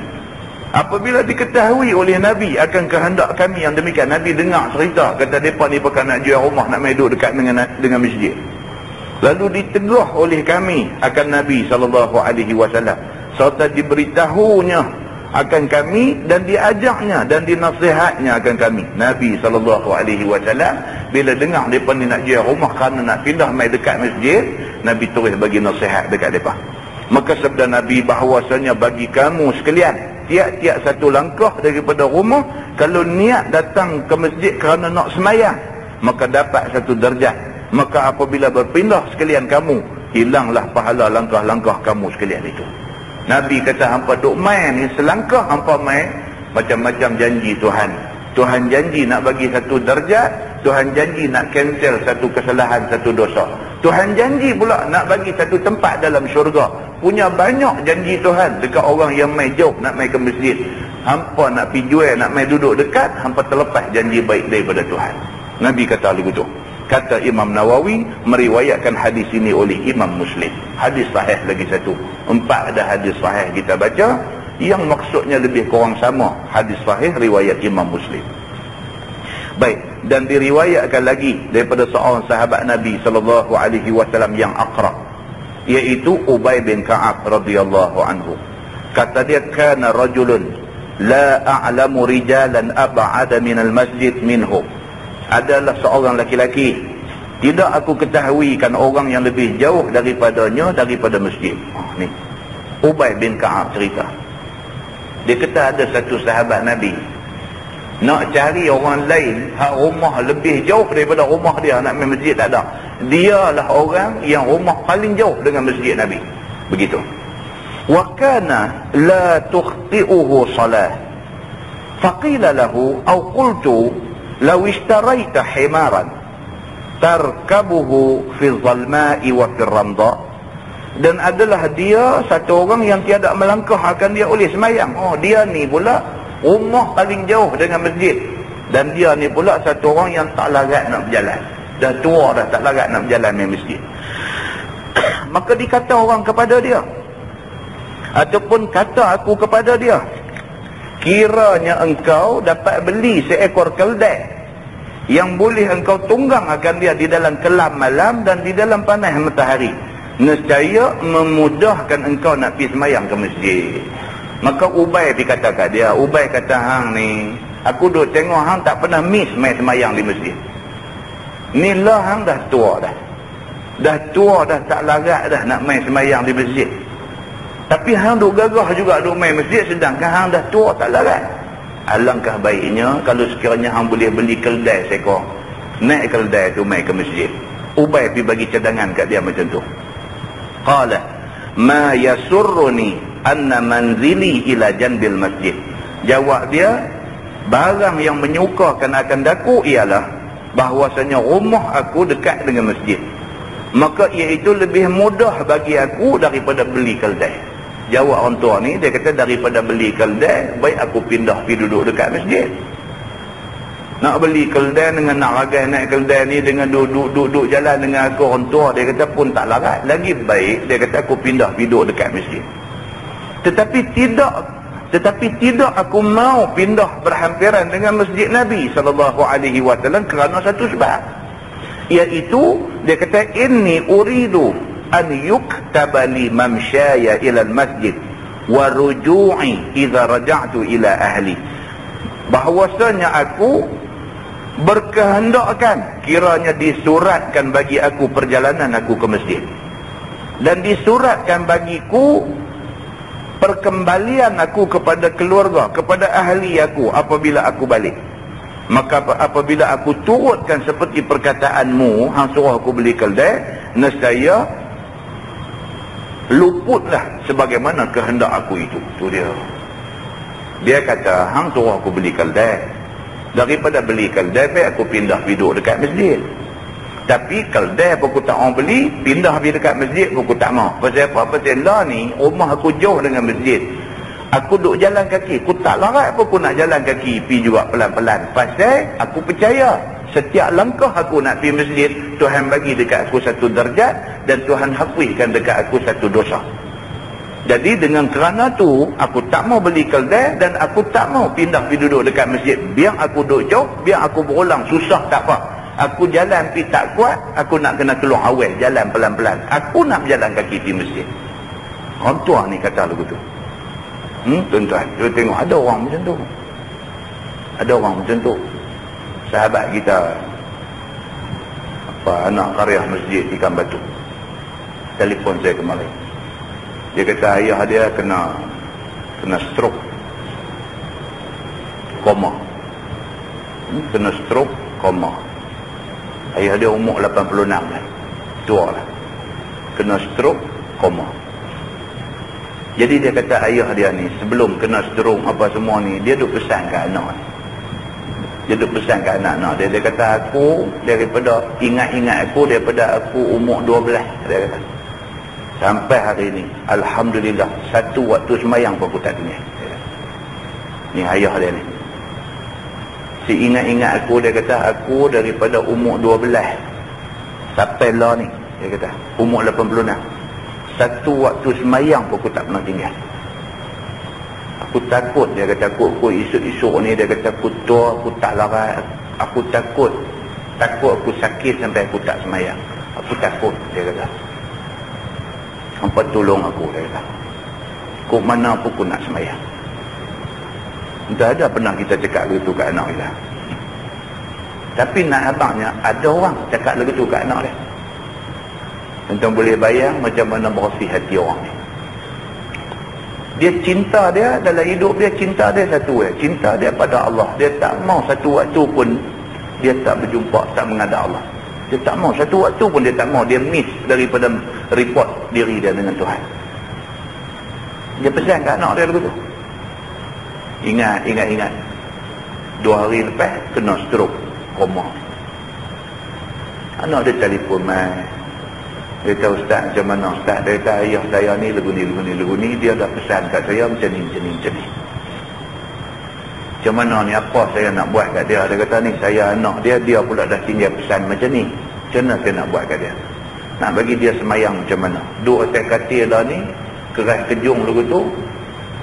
Apabila diketahui oleh Nabi akan kehendak kami yang demikian, Nabi dengar cerita kata mereka ni pakai nak jual rumah, nak main duduk dekat dengan masjid. Lalu ditegur oleh kami akan Nabi SAW, serta diberitahunya akan kami dan diajaknya dan dinasihatnya akan kami. Nabi SAW bila dengar mereka ni nak jual rumah kerana nak pindah main dekat masjid, Nabi terus bagi nasihat dekat mereka. Maka sabda Nabi bahawasanya bagi kamu sekalian, tiap-tiap satu langkah daripada rumah, kalau niat datang ke masjid kerana nak semayang, maka dapat satu darjat. Maka apabila berpindah sekalian kamu, hilanglah pahala langkah-langkah kamu sekalian itu. Nabi kata, hampa duk main ni selangkah, hampa main macam-macam janji Tuhan. Tuhan janji nak bagi satu darjat, Tuhan janji nak cancel satu kesalahan, satu dosa. Tuhan janji pula nak bagi satu tempat dalam syurga. Punya banyak janji Tuhan dekat orang yang main jauh nak main ke masjid. Hampa nak pergi jual, nak main duduk dekat, hampa terlepas janji baik daripada Tuhan. Nabi kata begitu. Kata Imam Nawawi, meriwayatkan hadis ini oleh Imam Muslim. Hadis sahih lagi satu. 4 ada hadis sahih kita baca, yang maksudnya lebih kurang sama. Hadis sahih riwayat Imam Muslim. Baik, dan diriwayatkan lagi daripada seorang sahabat Nabi SAW yang akrab, iaitu Ubay bin Ka'ab radhiyallahu anhu. Kata dia, kana rajulun la a'lamu rijalan ab'ada minal masjid minhu. Adalah seorang laki-laki, tidak aku ketahuikan orang yang lebih jauh daripadanya daripada masjid. Ni Ubay bin Ka'ab cerita. Dia kata ada satu sahabat Nabi nak cari orang lain hak rumah lebih jauh daripada rumah dia, nak main masjid tak ada. Dialah orang yang rumah paling jauh dengan masjid Nabi. Begitu. Wa kana la tukhti'uhu salah. Faqila lahu aw qultu law ishtaraita himaran tarkabuhu fi dhalma'i wa fi ramda. Dan adalah dia satu orang yang tiada melangkah akan dia oleh semayang. Oh, dia ni pula rumah paling jauh dengan masjid, dan dia ni pula satu orang yang tak larat nak berjalan, dah tua dah, tak larat nak berjalan di masjid. Maka dikata orang kepada dia, ataupun kata aku kepada dia, kiranya engkau dapat beli seekor keldai yang boleh engkau tunggang akan dia di dalam kelam malam dan di dalam panas matahari, nescaya memudahkan engkau nak pergi semayang ke masjid. Maka Ubay dikata kat dia, Ubay kata, hang ni, aku duk tengok hang tak pernah miss main semayang di masjid. Ni lah hang dah tua dah. Dah tua dah, tak larat dah nak main semayang di masjid. Tapi hang duk gagah juga duk main masjid, sedangkan hang dah tua tak larat. Alangkah baiknya kalau sekiranya hang boleh beli keldai seekor, naik keldai tu main ke masjid. Ubay pergi bagi cadangan kat dia macam tu. Qala ma yasurruni anna manzili ila janbil masjid. Jawab dia, barang yang menyukakan akan daku ialah bahwasanya rumah aku dekat dengan masjid, maka iaitu lebih mudah bagi aku daripada beli keldai. Jawab orang tua ni, dia kata daripada beli keldai, baik aku pindah pergi duduk dekat masjid. Nak beli keldai dengan nak ragai naik keldai ni dengan duduk jalan dengan aku, orang tua dia kata pun tak larat. Lagi baik dia kata aku pindah pergi duduk dekat masjid. Tetapi tidak aku mau pindah berhampiran dengan masjid Nabi SAW kerana satu sebab, iaitu dia kata inni uridu an yuktaba li mamshaya ila al-masjid wa ruju'i idza raja'tu ila ahli. Bahwasanya aku berkehendakkan kiranya disuratkan bagi aku perjalanan aku ke masjid, dan disuratkan bagiku perkembalian aku kepada keluarga, kepada ahli aku apabila aku balik. Maka apabila aku turutkan seperti perkataanmu, hang suruh aku beli keldai, nescaya luputlah sebagaimana kehendak aku itu. Tu dia. Dia kata, hang suruh aku beli keldai, daripada beli keldai baik aku pindah duduk dekat masjid. Tapi keldai pun aku tak mau beli, pindah pergi dekat masjid pun aku tak mau. Pasal apa? Pasal lah ni rumah aku jauh dengan masjid. Aku duk jalan kaki, aku tak larat pun aku nak jalan kaki pi juga pelan-pelan. Pasal aku percaya setiap langkah aku nak pergi masjid, Tuhan bagi dekat aku satu darjat dan Tuhan hapuskan dekat aku satu dosa. Jadi dengan kerana tu aku tak mau beli keldai dan aku tak mau pindah pergi duduk dekat masjid. Biar aku duduk jauh, biar aku berulang susah tak apa. Aku jalan pergi tak kuat, aku nak kena keluar awal, jalan pelan-pelan. Aku nak berjalan kaki pergi masjid. Orang tua ni kata lagu tu. Tuan-tuan, kita tengok ada orang macam tu. Ada orang macam tu. Sahabat kita, anak karya masjid Ikan Batu, telefon saya kemarin. Dia kata ayah dia kena stroke, koma. Kena stroke, koma. Ayah dia umur 86 lah, tua lah. Kena stroke, koma. Jadi dia kata ayah dia ni sebelum kena stroke apa semua ni, dia duk pesan ke anak. Dia duk pesan ke anak-anak dia. Dia kata aku daripada ingat-ingat aku daripada aku umur 12, dia kata. Sampai hari ni alhamdulillah satu waktu sembahyang pun aku tak tinggal. Ni ayah dia ni. Si ingat-ingat aku, dia kata aku daripada umur 12 sampai lah ni, dia kata umur 86. Satu waktu sembahyang pun aku tak pernah tinggal. Aku takut, dia kata aku esok-esok ni, dia kata aku tua, aku tak larat. Aku takut aku sakit sampai aku tak sembahyang. Aku takut, dia kata. Hampa tolong aku, dia kata. Kok mana pun aku nak sembahyang. Tak ada pernah kita cakap begitu kat anak kita. Tapi nak abangnya, ada orang cakap begitu kat anak dia. Tuan boleh bayang macam mana bersih hati orang ni. Dia cinta dia dalam hidup dia, cinta dia satu cinta dia pada Allah. Dia tak mau satu waktu pun dia tak berjumpa, tak menghadap Allah. Dia tak mau satu waktu pun dia tak mau dia miss daripada report diri dia dengan Tuhan. Dia pesan kat anak dia begitu. Ingat 2 hari lepas kena stroke, koma. Anak dia telefon mai. Dia kata ustaz macam mana ustaz? Dia kata ayah saya ni lagu ni dia dah pesan kat saya macam ni. Macam mana ni, apa saya nak buat kat dia? Dia kata ni saya anak dia pula dah tinggal pesan macam ni. Macam mana saya nak buat kat dia? Nak bagi dia semayang macam mana? Duduk atas katil lah ni, keras kejung lagu tu,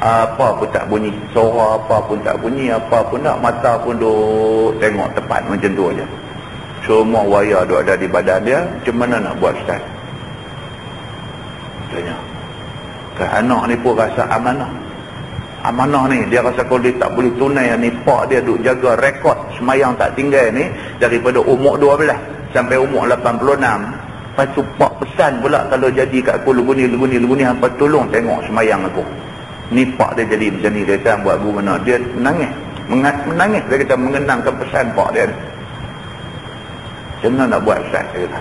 apa pun tak bunyi, suara apa pun tak bunyi, apa pun tak, mata pun duk tengok tepat macam tu aja. Semua wayar duk ada di badan dia. Macam mana nak buat ustaz? Tanya. Anak ni pun rasa amanah ni, dia rasa kalau dia tak boleh tunai ni, pak dia duk jaga rekod semayang tak tinggal ni daripada umur 12 sampai umur 86. Lepas tu pak pesan pula kalau jadi kat aku lagu ni hampa tolong tengok semayang aku. Ni pak dia jadi macam ni. Dia kata buat guru mana, dia menangis dia kata mengenangkan pesan pak dia. Macam mana nak buat ustaz? Dia kata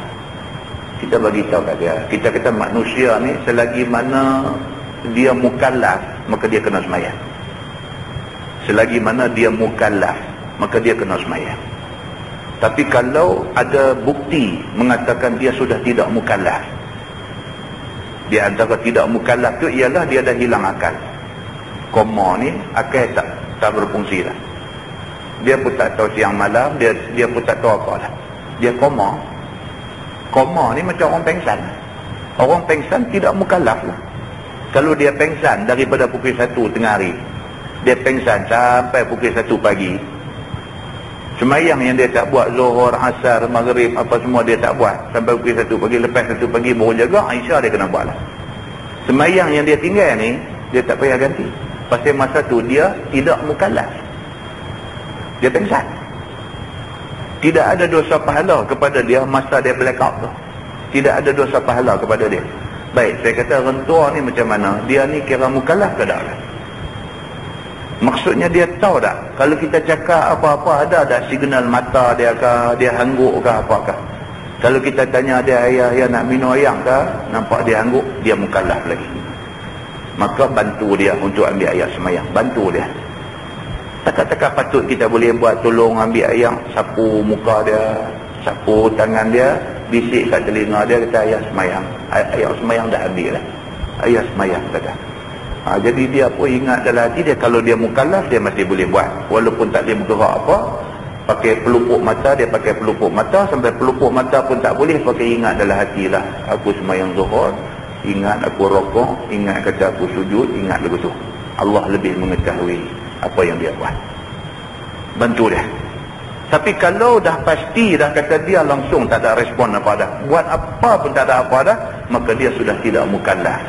kita bagi tahu kat dia, kita kata manusia ni selagi mana dia mukallaf maka dia kena semayang. Selagi mana dia mukallaf maka dia kena semayang. Tapi kalau ada bukti mengatakan dia sudah tidak mukallaf, di antara tidak mukallaf tu ialah dia dah hilang akal. Koma ni akal tak berfungsi lah. Dia pun tak tahu siang malam, dia pun tak tahu apa lah. Dia koma. Koma ni macam orang pengsan. Orang pengsan tidak mukallaf lah. Kalau dia pengsan daripada pukul 1 tengah hari, dia pengsan sampai pukul 1 pagi, semayang yang dia tak buat, Zuhur, Asar, Maghrib, apa semua dia tak buat sampai pukul 1 pagi. Lepas 1 pagi baru jaga, Aisyah dia kena buat lah. Semayang yang dia tinggal ni dia tak payah ganti. Pasal masa tu dia tidak mukallaf, dia pengsan. Tidak ada dosa pahala kepada dia masa dia blackout tu. Tidak ada dosa pahala kepada dia. Baik, saya kata rentua ni macam mana? Dia ni kira mukallaf ke tak? Maksudnya dia tahu tak? Kalau kita cakap apa-apa, ada signal mata dia ke, dia hangguk ke apakah? Kalau kita tanya dia, ayah nak minum ayam ke, nampak dia hangguk, dia mukallaf lagi. Maka bantu dia untuk ambil ayat semayang. Bantu dia. Takkan patut kita boleh buat tolong ambil ayam, sapu muka dia, sapu tangan dia, bisik kat telinga dia, kata ayat semayang. Ayat semayang dah ambil lah. Ayat semayang kata. Jadi dia pun ingat dalam hati dia, kalau dia mukallaf dia masih boleh buat, walaupun tak boleh bergerak apa. Pakai pelupuk mata, dia pakai pelupuk mata, sampai pelupuk mata pun tak boleh, pakai ingat dalam hati lah, aku sembahyang zuhur, ingat aku rokok, ingat kata aku sujud, ingat lagu tu. Allah lebih mengetahui apa yang dia buat, bantu dia. Tapi kalau dah pasti dah kata dia langsung tak ada respon apa dah, buat apa pun tak ada apa dah, maka dia sudah tidak mukallaf,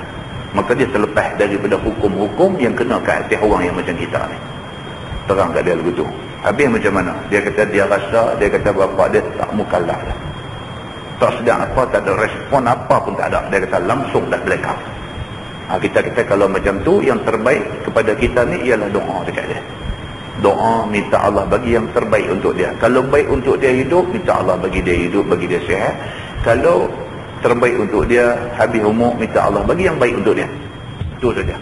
maka dia terlepas daripada hukum-hukum yang kena ke atas orang yang macam kita ni. Terang kat dia lagu tu. Habis macam mana? Dia kata dia rasa, dia kata bapak dia tak mukallaf dah, tak sedang apa, tak ada respon apa pun tak ada. Dia kata langsung dah blackout. Kita kata kalau macam tu, yang terbaik kepada kita ni ialah doa dekat dia. Doa, minta Allah bagi yang terbaik untuk dia. Kalau baik untuk dia hidup, minta Allah bagi dia hidup, bagi dia sihat. Kalau terbaik untuk dia habis umur, minta Allah bagi yang baik untuk dia. Itu saja.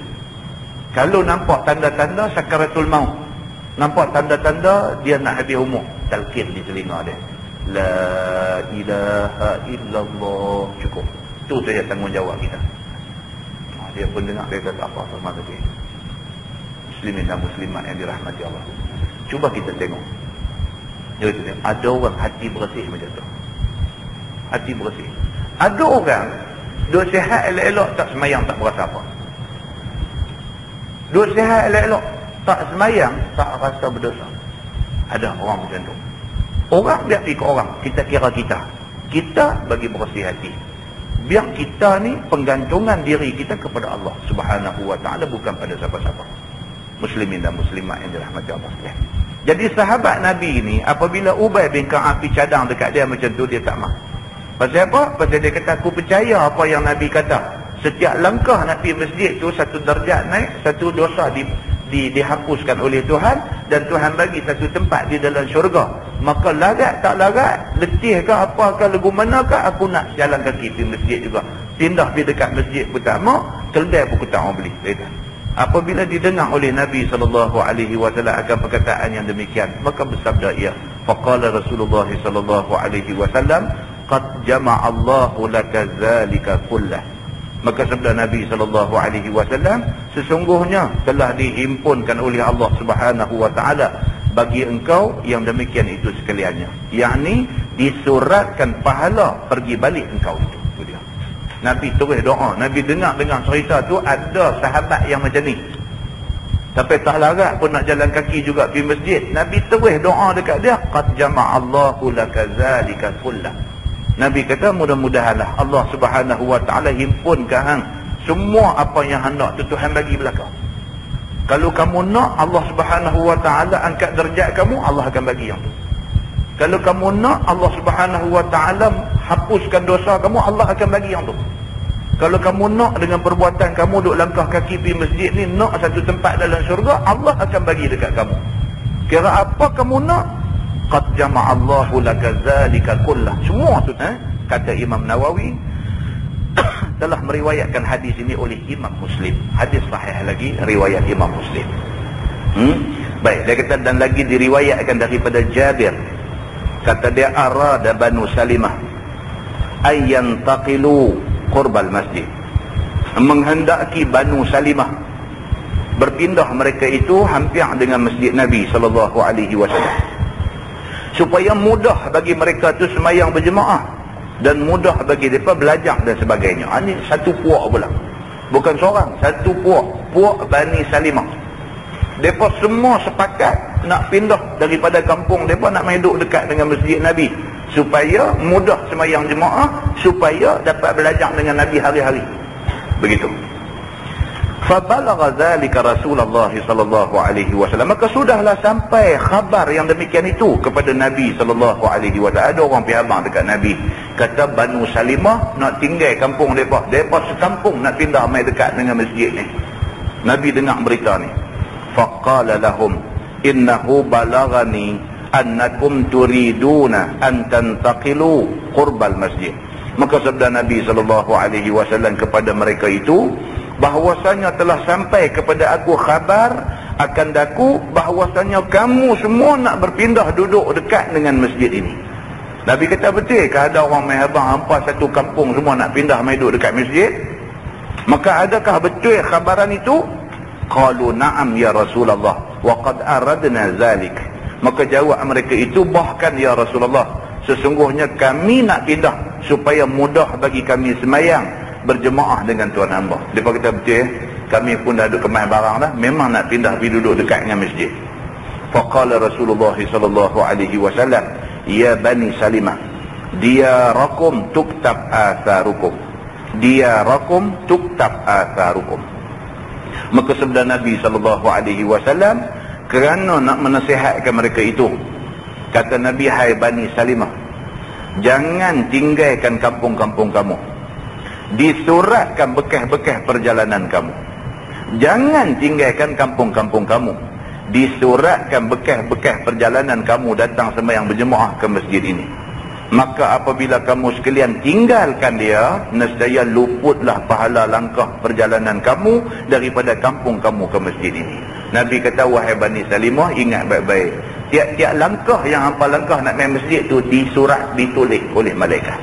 Kalau nampak tanda-tanda sakaratul maut, nampak tanda-tanda dia nak habis umur, talqin di telinga dia, la ilaha illallah, cukup. Itu saja tanggungjawab kita. Dia pun dengar, dia kata apa sama tadi. Muslimin dan muslimat yang dirahmati Allah, cuba kita tengok. Jadi ada orang hati bersih macam tu, hati bersih. Ada orang duk sihat elok-elok, tak semayang, tak berasa apa. Duk sihat elok-elok, tak semayang, tak rasa berdosa. Ada orang macam tu. Orang dia ikut orang, kita kira kita bagi bersih hati. Biar kita ni penggantungan diri kita kepada Allah Subhanahu wa ta'ala, bukan pada siapa-siapa. Muslimin dan muslimat yang dirahmati Allah. Jadi sahabat Nabi ni, apabila Ubay bin Ka'ab cadang dekat dia macam tu, dia tak mah. Pasal apa? Pasal dia kata, aku percaya apa yang Nabi kata. Setiap langkah nak pergi masjid tu, satu darjat naik, satu dosa dihapuskan oleh Tuhan, dan Tuhan bagi satu tempat di dalam syurga. Maka larat tak larat, letih ke apa ke, lagu mana ke, aku nak jalan kaki pergi masjid juga. Pindah pergi dekat masjid pun tak mau, keldai pun tak mau beli. Apabila didengar oleh Nabi SAW akan perkataan yang demikian, maka bersabda ia, faqala Rasulullah SAW, qad jama'allahu laka zalika kullah. Maka sabda Nabi SAW, sesungguhnya telah dihimpunkan oleh Allah Subhanahu wa ta'ala bagi engkau yang demikian itu sekaliannya, yakni disuratkan pahala pergi balik engkau itu. Nabi terus doa. Nabi dengar cerita tu, ada sahabat yang macam ni, tapi tak larat pun nak jalan kaki juga pergi masjid. Nabi terus doa dekat dia, qad jama'allahu laka zalika kullah. Nabi kata, mudah-mudahanlah Allah Subhanahu wa ta'ala himpunkan hang semua apa yang hendak tu Tuhan bagi belakang. Kalau kamu nak Allah Subhanahu wa ta'ala angkat darjat kamu, Allah akan bagi yang tu. Kalau kamu nak Allah Subhanahu wa ta'ala hapuskan dosa kamu, Allah akan bagi yang tu. Kalau kamu nak dengan perbuatan kamu duk langkah kaki pergi masjid ni, nak satu tempat dalam syurga, Allah akan bagi dekat kamu. Kira apa kamu nak, qad jama'allahu laka zalika kullah. Semua tu kata Imam Nawawi telah meriwayatkan hadis ini oleh Imam Muslim. Hadis sahih lagi, riwayat Imam Muslim. Baik, dia kata, dan lagi diriwayatkan daripada Jabir, kata dia, arada Banu Salimah ayyan taqilu qurbal masjid, menghendaki Banu Salimah berpindah mereka itu hampir dengan masjid Nabi SAW, supaya mudah bagi mereka tu semayang berjemaah dan mudah bagi mereka belajar dan sebagainya. Ini satu puak pula, bukan seorang, satu puak Bani Salimah. Mereka semua sepakat nak pindah daripada kampung mereka, nak main duduk dekat dengan masjid Nabi, supaya mudah semayang jemaah, supaya dapat belajar dengan Nabi hari-hari. Begitu. Fabalagha dzalika Rasulullah sallallahu alaihi wasallam, maka sudahlah sampai khabar yang demikian itu kepada Nabi sallallahu alaihi wasallam. Ada orang pergi abang dekat Nabi, kata Banu Salimah nak tinggal kampung mereka sekampung nak pindah mai dekat dengan masjid ni. Nabi dengar berita ni, faqala lahum innahu balagani annakum turiduna an tantaqilu qurbal masjid. Maka sabda Nabi SAW kepada mereka itu, bahwasanya telah sampai kepada aku khabar akan daku bahwasanya kamu semua nak berpindah duduk dekat dengan masjid ini. Nabi kata, betul ke ada orang mai abang hampa satu kampung semua nak pindah mai duduk dekat masjid? Maka adakah betul khabaran itu? Qalu na'am ya Rasulullah wa qad aradna zalik. Maka jawab mereka itu, bahkan ya Rasulullah, sesungguhnya kami nak pindah supaya mudah bagi kami semayang berjemaah dengan tuan hamba. Lepas kata betul, kami pun dah duduk kemas barang dah, memang nak pindah pergi duduk dekat dengan masjid. Faqala Rasulullah sallallahu alaihi wasallam, ya Bani Salimah, diyarakum tuktab atharukum, diyarakum tuktab atharukum. Maka sabda Nabi sallallahu alaihi wasallam, kerana nak menasihatkan mereka itu, kata Nabi, hai Bani Salimah, jangan tinggalkan kampung-kampung kamu, disuratkan bekas-bekas perjalanan kamu. Jangan tinggalkan kampung-kampung kamu, disuratkan bekas-bekas perjalanan kamu datang sembahyang berjemaah ke masjid ini. Maka apabila kamu sekalian tinggalkan dia, nescaya luputlah pahala langkah perjalanan kamu daripada kampung kamu ke masjid ini. Nabi kata, wahai Bani Salimah, ingat baik-baik, tiap-tiap langkah yang hampa langkah nak main masjid tu disurat, ditulis oleh malaikat.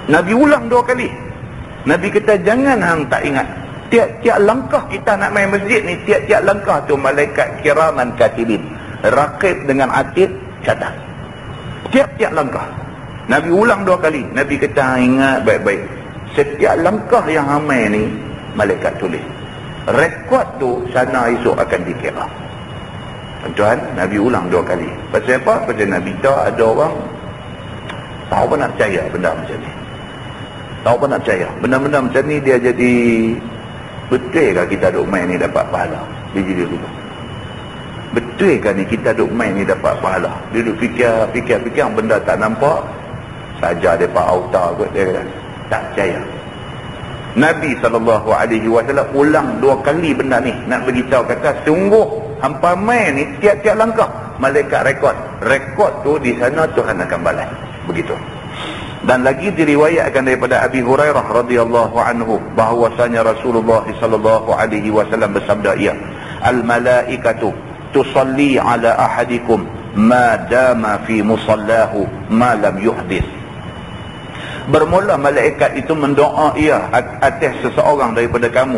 Nabi ulang 2 kali. Nabi kata, jangan hang tak ingat, tiap-tiap langkah kita nak main masjid ni, tiap-tiap langkah tu malaikat kiraman katibin, raqib dengan atid catat. Tiap-tiap langkah. Nabi ulang 2 kali. Nabi kata, ingat baik-baik, setiap langkah yang hang main ni malaikat tulis. Rekod tu sana esok akan dikira. Tuan, Nabi ulang 2 kali. Pasal apa? Pasal Nabi tahu ada orang tahu apa nak percaya benda macam ni. Tahu apa nak percaya benda-benda macam ni, dia jadi betul ke kita duk main ni dapat pahala? Dia jadi lupa. Betul ke ni kita duk main ni dapat pahala? Dia duk fikir benda tak nampak saja, depa auta kot, dia kata tak percaya. Nabi SAW ulang 2 kali benda ni, nak beritahu kata sungguh hampa main ni tiap-tiap langkah malaikat rekod tu di sana Tuhan akan balas. Begitu. Dan lagi diriwayatkan daripada Abi Hurairah radhiyallahu anhu bahwasanya Rasulullah sallallahu alaihi wasallam bersabda, ia al malaikatu tusalli ala ahadikum ma dama fi musallahu ma lam yuhdith. Bermula malaikat itu mendoa ia atas seseorang daripada kamu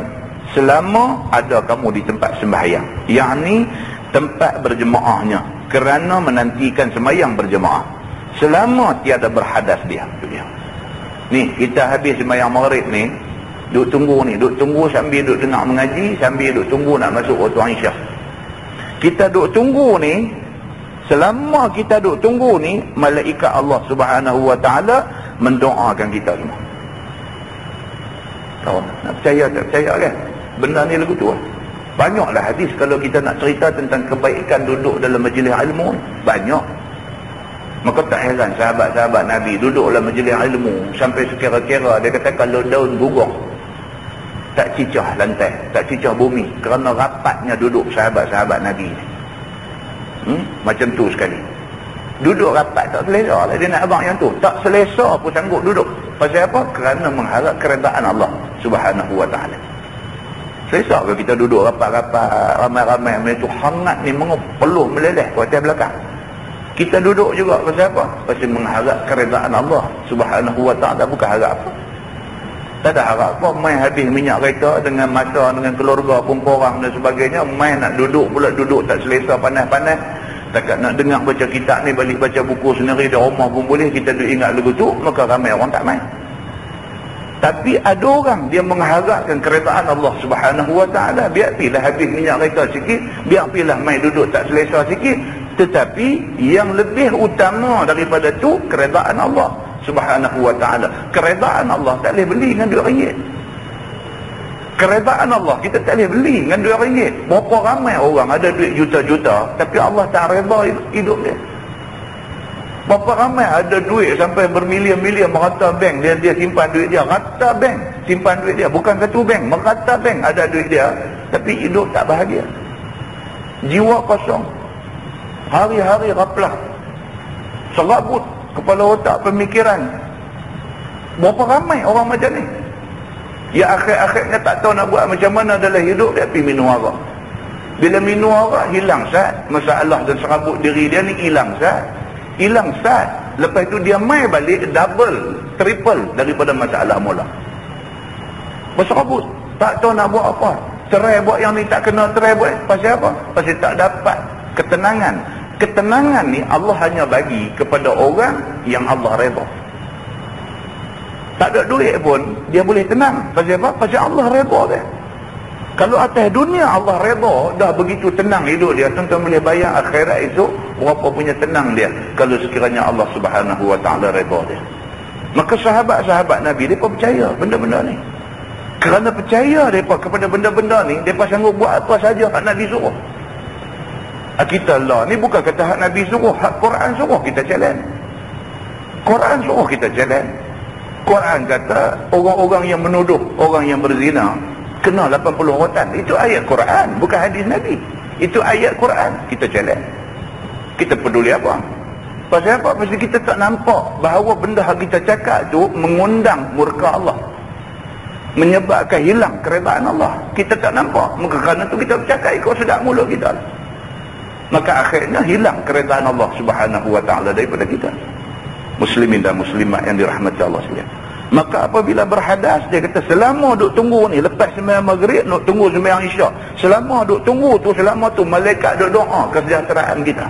selama ada kamu di tempat sembahyang, yakni tempat berjemaahnya, kerana menantikan sembahyang berjemaah selama tiada berhadas dia. Ni kita habis sembahyang maghrib ni, duk tunggu sambil duk dengar mengaji, sambil duk tunggu nak masuk waktu Aisyah. Kita duk tunggu ni, selama kita duk tunggu ni, malaikat Allah Subhanahu wa taala mendoakan kita semua. Tahu nak percaya tak percaya kan? Benda ni lagu tu. Banyaklah hadis kalau kita nak cerita tentang kebaikan duduk dalam majlis ilmu, banyak. Maka tak heran sahabat-sahabat Nabi duduk dalam majlis ilmu sampai sekira-kira dia kata kalau daun gugur tak cicah lantai, tak cicah bumi, kerana rapatnya duduk sahabat-sahabat Nabi. Macam tu sekali. Duduk rapat tak selesa lah dia nak abang yang tu. Tak selesa pun sanggup duduk. Pasal apa? Kerana mengharap keredaan Allah Subhanahu wa ta'ala. Selesa ke kita duduk rapat-rapat ramai-ramai macam tu, hangat ni peluh meleleh ke atas belakang. Kita duduk juga pasal apa? Pasal mengharap keredaan Allah Subhanahu wa ta'ala, bukan harap apa. Tak ada harap apa, main habis minyak kereta dengan masa dengan keluarga pun korang dan sebagainya, main nak duduk pula duduk tak selesa, panas-panas. Takat nak dengar baca kitab ni, balik baca buku sendiri di rumah pun boleh, kita duk ingat lagu tu, maka ramai orang tak main. Tapi ada orang dia mengharapkan keredaan Allah Subhanahu wa ta'ala, biar pilah habis minyak kereta sikit, biar pilah main duduk tak selesa sikit, tetapi yang lebih utama daripada tu keredaan Allah Subhanahu wa ta'ala. Keredaan Allah tak boleh beli dengan RM2. Keredaan Allah kita tak boleh beli dengan RM2. Berapa ramai orang ada duit juta-juta tapi Allah tak reda hidup dia. Berapa ramai ada duit sampai bermilion-milion merata bank, dia simpan duit dia, rata bank simpan duit dia, bukan satu bank, merata bank ada duit dia, tapi hidup tak bahagia, jiwa kosong, hari-hari raplah, serabut kepala otak pemikiran. Berapa ramai orang macam ni? Ya akhir-akhirnya tak tahu nak buat macam mana dalam hidup dia, pergi minum arak. Bila minum arak hilang sat masalah dan serabut diri dia ni, hilang sat. Lepas tu dia mai balik double, triple daripada masalah mula. Berserabut, tak tahu nak buat apa. Cerai buat yang ni tak kena cerai buat. Pasal apa? Pasal tak dapat ketenangan. Ketenangan ni Allah hanya bagi kepada orang yang Allah redha. Tak ada duit pun dia boleh tenang. Pasal apa? Pasal Allah redha dia. Kalau atas dunia Allah redha, dah begitu tenang hidup dia. Tuan-tuan boleh bayang akhirat esok berapa punya tenang dia kalau sekiranya Allah Subhanahu Wa Taala redha dia. Maka sahabat-sahabat Nabi mereka percaya benda-benda ni. Kerana percaya mereka kepada benda-benda ni, mereka sanggup buat apa saja hak Nabi suruh. Kita lah ni bukan kata hak Nabi suruh, hak Quran suruh kita jalan. Quran suruh kita jalan. Quran kata orang-orang yang menuduh orang yang berzina kena 80 rotan. Itu ayat Quran, bukan hadis Nabi. Itu ayat Quran. Kita jalan. Kita peduli apa? Pasal apa? Pasal kita tak nampak bahawa benda yang kita cakap tu mengundang murka Allah, menyebabkan hilang keredaan Allah. Kita tak nampak. Maka kerana tu kita bercakap ikut sedap mulut kita. Maka akhirnya hilang keredaan Allah Subhanahu Wa Taala daripada kita. Muslimin dan muslimat yang dirahmati Allah sekalian. Maka apabila berhadas, dia kata selama duk tunggu ni, lepas sembahyang maghrib duk tunggu sembahyang isyak, selama duk tunggu tu, selama tu malaikat duk doa kesejahteraan kita.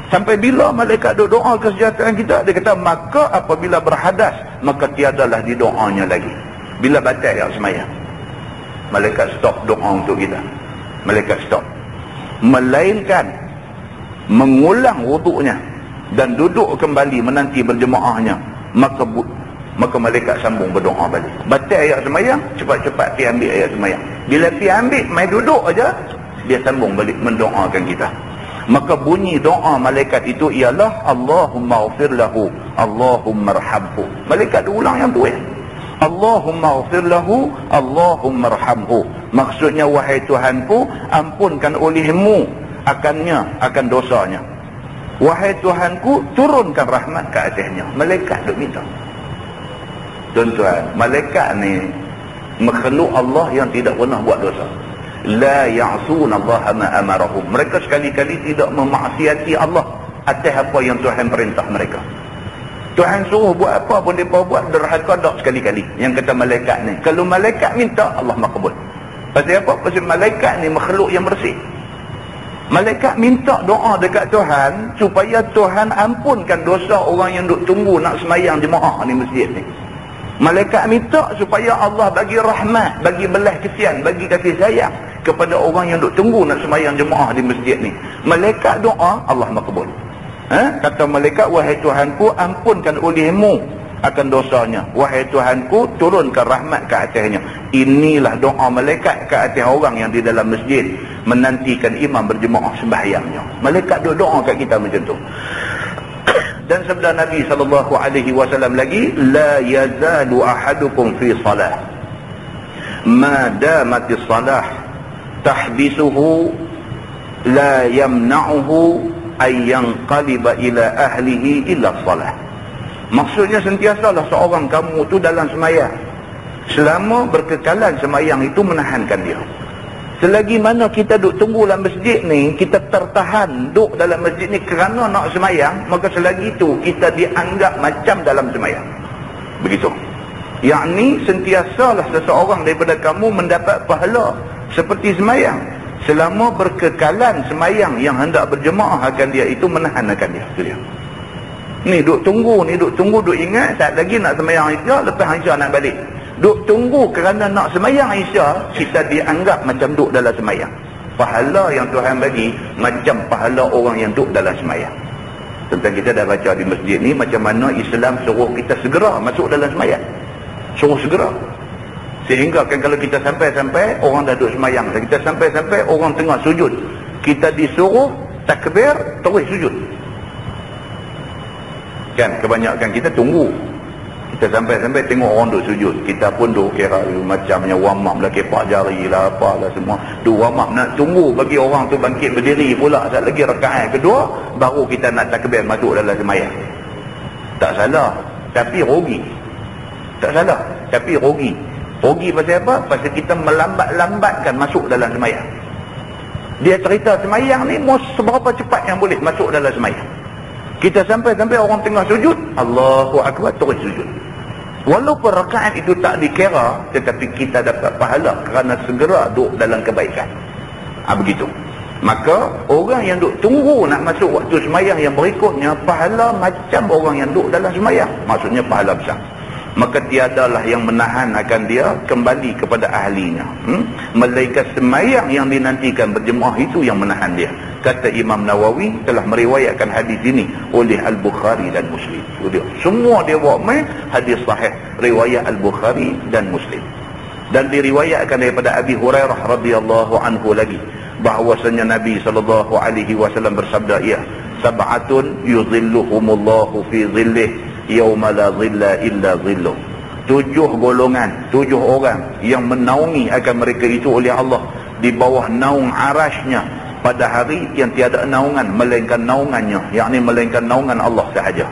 Sampai bila malaikat duk doa kesejahteraan kita, dia kata maka apabila berhadas, maka tiadalah didoanya lagi. Bila batal yang sembahyang, malaikat stop doa untuk kita. Malaikat stop. Melainkan mengulang wuduknya dan duduk kembali menanti berjemaahnya, maka malaikat sambung berdoa balik. Batal ayat sembahyang, cepat-cepat pergi ambil ayat sembahyang. Bila pergi ambil, main duduk aja, dia sambung balik mendoakan kita. Maka bunyi doa malaikat itu ialah Allahumma ghfir lahu, Allahumma arhamhu. Malaikat ulang yang tu Allahumma ghfir lahu, Allahumma arhamhu. Maksudnya wahai Tuhanku, ampunkan olehmu akan dosanya. Wahai Tuhanku, turunkan rahmat ke atasnya. Malaikat duk minta. Tuan-tuan, malaikat ni makhluk Allah yang tidak pernah buat dosa. La ya'suna Allah ma amarahum. Mereka sekali-kali tidak memaksiati Allah atas apa yang Tuhan perintah mereka. Tuhan suruh buat apa pun mereka buat derhaka dak sekali-kali. Yang kata malaikat ni, kalau malaikat minta, Allah makbul. Pasal apa? Pasal malaikat ni makhluk yang bersih. Malaikat minta doa dekat Tuhan supaya Tuhan ampunkan dosa orang yang duk tunggu nak semayang jemaah ni masjid ni. Malaikat minta supaya Allah bagi rahmat, bagi belas kesian, bagi kasih sayang kepada orang yang duk tunggu nak semayang jemaah di masjid ni. Malaikat doa, Allah makbul. Kata malaikat, wahai Tuhanku, ampunkan olehmu akan dosanya. Wahai Tuhanku, turunkan rahmat ke atasnya. Inilah doa malaikat ke atas orang yang di dalam masjid menantikan imam berjemaah sembahyangnya. Malaikat doa kat kita macam tu. Dan sabda Nabi SAW lagi, la yazalu ahadukum fi salah ma damatis salah tahbisuhu la yamna'uhu ay yanqaliba ila ahlihi illa salah. Maksudnya sentiasalah seorang kamu tu dalam semayang, selama berkekalan semayang itu menahankan dia. Selagi mana kita duk tunggu dalam masjid ni, kita tertahan duk dalam masjid ni kerana nak semayang, maka selagi itu kita dianggap macam dalam semayang. Begitu. Yakni sentiasalah seseorang daripada kamu mendapat pahala seperti semayang, selama berkekalan semayang yang hendak berjemaah akan dia itu menahankan dia. Itu dia. Ni duk tunggu, duk ingat saat lagi nak semayang Isya, lepas Isya nak balik. Duk tunggu kerana nak semayang Isya, kita dianggap macam duk dalam semayang. Pahala yang Tuhan bagi macam pahala orang yang duk dalam semayang. Tentang kita dah baca di masjid ni macam mana Islam suruh kita segera masuk dalam semayang. Suruh segera. Sehingga kan kalau kita sampai-sampai orang dah duk semayang, kita sampai-sampai orang tengah sujud, kita disuruh takbir terus sujud. Kan kebanyakan kita tunggu, kita sampai-sampai tengok orang duk sujud, kita pun duk kira macamnya warm up lah, kepak jari lah, apalah semua, duk warm up nak tunggu bagi orang tu bangkit berdiri pula saat lagi rakaat kedua baru kita nak takbir masuk dalam semayang. Tak salah, tapi rugi. Tak salah, tapi rugi. Rugi pasal apa? Pasal kita melambat-lambatkan masuk dalam semayang. Dia cerita semayang ni seberapa cepat yang boleh masuk dalam semayang. Kita sampai-sampai orang tengah sujud, Allahu Akbar, terus sujud. Walaupun rakaat itu tak dikira, tetapi kita dapat pahala kerana segera duduk dalam kebaikan. Begitu. Maka orang yang duk tunggu nak masuk waktu semayang yang berikutnya, pahala macam orang yang duk dalam semayang. Maksudnya pahala besar. Maka tiadalah yang menahan akan dia kembali kepada ahlinya. Melainkan semayang yang dinantikan berjemaah itu yang menahan dia. Kata Imam Nawawi telah meriwayatkan hadis ini oleh Al-Bukhari dan Muslim. Semua dia bawa main hadis sahih riwayat Al-Bukhari dan Muslim. Dan diriwayatkan daripada Abi Hurairah radhiyallahu anhu lagi, bahwasanya Nabi SAW bersabda, ya, sab'atun yuzilluhumullahu fi zillih yauma la zilla illa zilluh. 7 golongan, 7 orang yang menaungi akan mereka itu oleh Allah di bawah naung arasnya pada hari yang tiada naungan melainkan naungannya, yakni melainkan naungan Allah sahaja,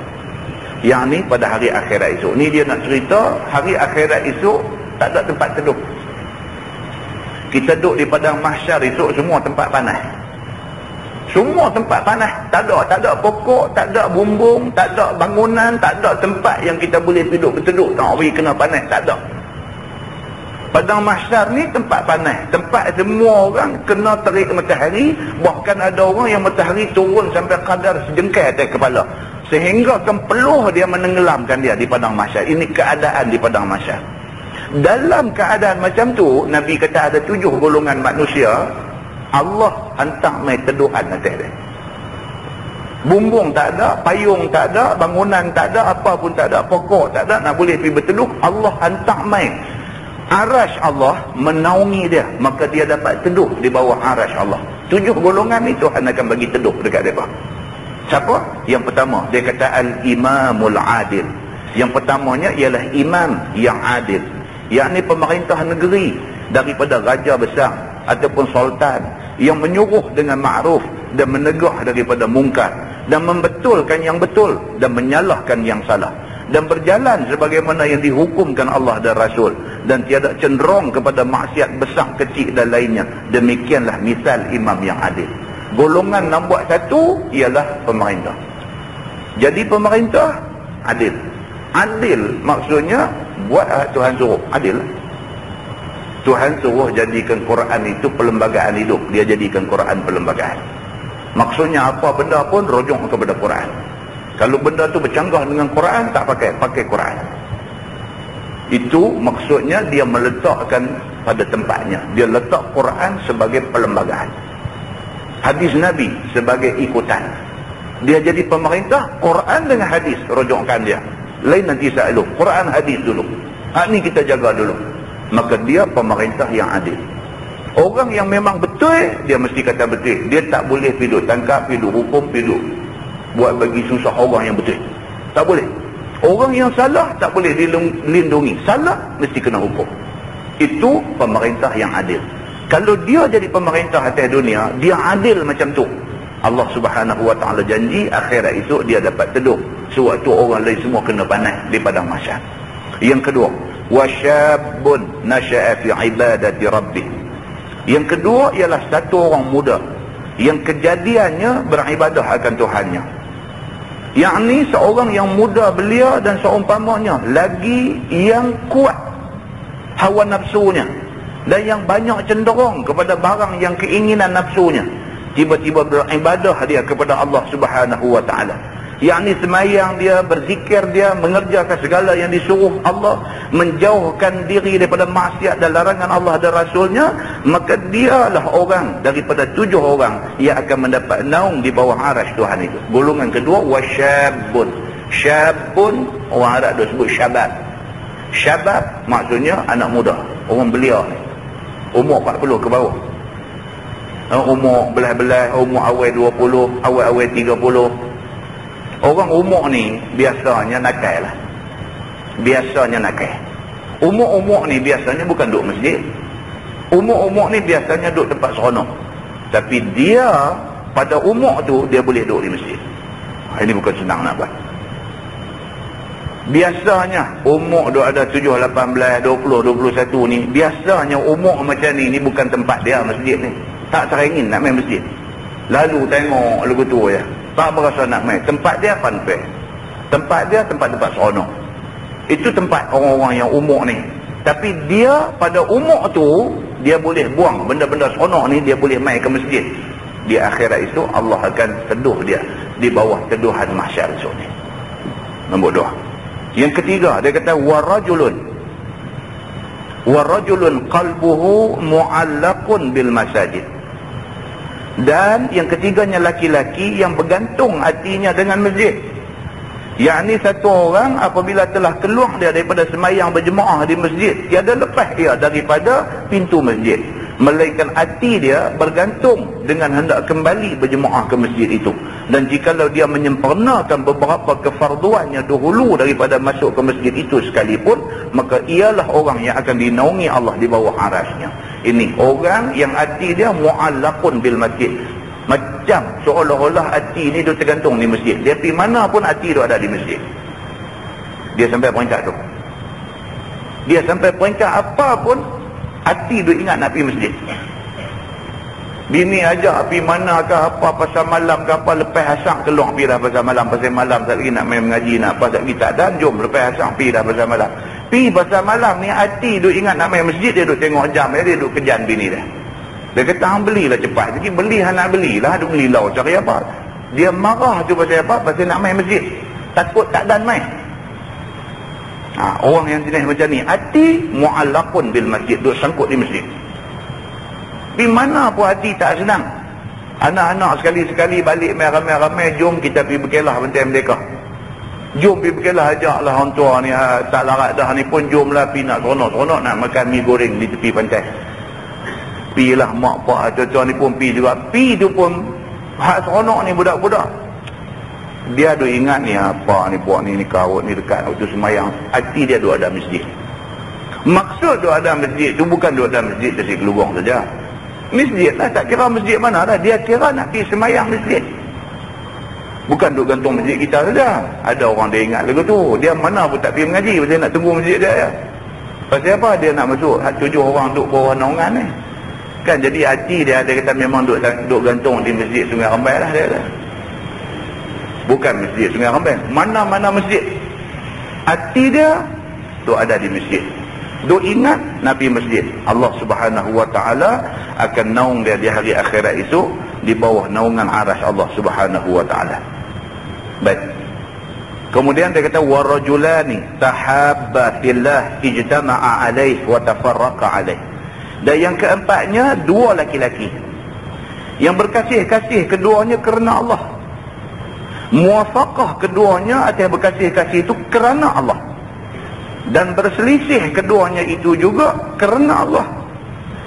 yakni pada hari akhirat esok. Ni dia nak cerita hari akhirat esok tak ada tempat teduh. Kita duduk di padang mahsyar esok semua tempat panas. Semua tempat panas. Tak ada pokok, tak ada bumbung, tak ada bangunan, tak ada tempat yang kita boleh duduk berteduh. Tak boleh kena panas, tak ada. Padang mahsyar ni tempat panas. Tempat semua orang kena terik matahari. Bahkan ada orang yang matahari turun sampai kadar sejengkal atas kepala, sehingga peluh dia menenggelamkan dia di padang mahsyar. Ini keadaan di padang mahsyar. Dalam keadaan macam tu, Nabi kata ada 7 golongan manusia Allah hantar mai teduhan atas dia. Bumbung tak ada, payung tak ada, bangunan tak ada, apa pun tak ada, pokok tak ada, nak boleh pergi berteduh. Allah hantar mai arash Allah menaungi dia, maka dia dapat teduh di bawah arash Allah. 7 golongan ni Tuhan akan bagi teduh dekat mereka. Siapa? Yang pertama, dia kata al-imamul adil. Yang pertamanya ialah imam yang adil, yakni pemerintah negeri daripada raja besar ataupun sultan, yang menyuruh dengan ma'ruf dan menegah daripada mungkar, dan membetulkan yang betul dan menyalahkan yang salah, dan berjalan sebagaimana yang dihukumkan Allah dan Rasul, dan tiada cenderung kepada maksiat besar kecil dan lainnya. Demikianlah misal imam yang adil. Golongan nombor 1 ialah pemerintah. Jadi pemerintah adil. Adil maksudnya buat Tuhan suruh, adil. Tuhan suruh jadikan Quran itu perlembagaan hidup, dia jadikan Quran perlembagaan. Maksudnya apa benda pun rujuk kepada Quran. Kalau benda tu bercanggah dengan Quran, tak pakai Quran. Itu maksudnya dia meletakkan pada tempatnya. Dia letak Quran sebagai perlembagaan, hadis Nabi sebagai ikutan. Dia jadi pemerintah, Quran dengan hadis rujukkan dia. Lain nanti selalu Quran hadis dulu. Ni kita jaga dulu. Maka dia pemerintah yang adil. Orang yang memang betul, dia mesti kata betul. Dia tak boleh piduk tangkap, piduk hukum, piduk buat bagi susah orang yang betul. Tak boleh. Orang yang salah tak boleh dilindungi. Salah mesti kena hukum. Itu pemerintah yang adil. Kalau dia jadi pemerintah atas dunia, dia adil macam tu, Allah Subhanahu wa ta'ala janji akhirat esok dia dapat teduh, sewaktu orang lain semua kena panas di padang mahsyar. Yang kedua, wasyabun nasha'a fi ibadati rabbih. Yang kedua ialah satu orang muda yang kejadiannya beribadah akan Tuhannya. Yakni seorang yang muda belia dan seumpamanya, lagi yang kuat hawa nafsunya dan yang banyak cenderung kepada barang yang keinginan nafsunya, tiba-tiba beribadah dia kepada Allah Subhanahu wa ta'ala. Yakni semayang dia, berzikir dia, mengerjakan segala yang disuruh Allah, menjauhkan diri daripada maksiat dan larangan Allah dan Rasulnya. Maka dialah orang daripada 7 orang yang akan mendapat naung di bawah arash Tuhan itu. Golongan kedua, wasyabun. Syabun, orang Arab dia sebut syabab. Syabab maksudnya anak muda, orang belia ni, umur 40 ke bawah. Umur belah-belah, umur awal 20, awal 30. Orang umur ni biasanya nakal lah. Biasanya nakal. Umur-umur ni biasanya bukan duduk masjid. Umur-umur ni biasanya duduk tempat seronok. Tapi dia pada umur tu dia boleh duduk di masjid. Ini bukan senang nak buat. Biasanya umur duk ada 7, 18, 20, 21 ni, biasanya umur macam ni bukan tempat dia masjid ni. Tak teringin nak main masjid. Lalu tengok lagu tu ya. Tak berasa nak main. Tempat dia fun fair. Tempat dia tempat-tempat seronok. Itu tempat orang-orang yang umur ni. Tapi dia pada umur tu, dia boleh buang benda-benda seronok ni, dia boleh main ke masjid. Di akhirat itu Allah akan teduh dia di bawah teduhan mahsyar esok ni. Nombor 2. Yang ketiga, dia kata warajulun qalbuhu mu'allaqun bil masajid. Dan yang ketiganya laki-laki yang bergantung hatinya dengan masjid. Yakni satu orang apabila telah keluar dia daripada semayang berjemaah di masjid, tiada lepas dia daripada pintu masjid, melainkan hati dia bergantung dengan hendak kembali berjemaah ke masjid itu. Dan jikalau dia menyempurnakan beberapa kefarduannya dahulu daripada masuk ke masjid itu sekalipun, maka ialah orang yang akan dinaungi Allah di bawah arasnya. Ini orang yang hati dia mu'allaqun bil masjid. Macam seolah-olah hati ni dia tergantung di masjid. Dia pergi mana pun hati dia ada di masjid. Dia sampai peringkat tu. Dia sampai peringkat apa pun hati dia ingat nak pergi masjid. Bini ajak pergi mana ke apa, pasal malam ke apa, lepas asar keluar pergi dah pasal malam. Pasal malam tak lagi nak main mengaji, nak apa tak lagi tak ada, jom lepas asar pergi dah pasal malam. Pergi pasal malam ni hati dia ingat nak main masjid, dia duduk tengok jam dia duduk kejan bini dia. Dia kata hang belilah cepat. Jadi beli hang nak belilah, dia beli lau cari apa. Dia marah tu pasal apa? Pasal nak main masjid. Takut tak dan main. Orang yang jenis macam ni, hati mu'allaqun bil masjid, duduk sangkut di masjid. Di mana pun hati tak senang. Anak-anak sekali-sekali balik main ramai-ramai, jom kita pergi berkelah bentai mereka. Jom pergi berkelah, ajaklah orang tua ni tak larat dah ni pun, jomlah pergi nak seronok-seronok nak makan mi goreng di tepi pantai. Pilah mak pak cucu ni pun pi juga. Pi tu pun hak seronok ni budak-budak. Dia ada ingat ni apa ni buat ni kawat ni dekat waktu semayang. Hati dia ada masjid. Maksud ada masjid tu bukan ada masjid di Kelugong saja. Masjid lah, tak kira masjid mana dah. Dia kira nak pergi semayang masjid. Bukan duk gantung masjid kita saja. Ada orang dia ingat lagu tu. Dia mana pun tak pergi mengaji, pasal nak tunggu masjid dia. Pasal apa dia nak masuk? 7 orang duk bawah naungan ni. Kan jadi hati dia kata memang duk gantung di masjid Sungai Rambai lah dia kata. Bukan masjid Sungai Rambai, mana-mana masjid hati dia duk ada di masjid, duk ingat Nabi masjid. Allah Subhanahu wa ta'ala akan naung dia di hari akhirat itu di bawah naungan arasy Allah Subhanahu wa ta'ala. Baik. Kemudian dia kata warajulani tahabba fillah ijtama'a alaihi wa tafarraqa alaihi. Dan yang keempatnya, 2 laki-laki yang berkasih-kasih keduanya kerana Allah. Muwafaqah keduanya atas berkasih-kasih itu kerana Allah. Dan berselisih keduanya itu juga kerana Allah.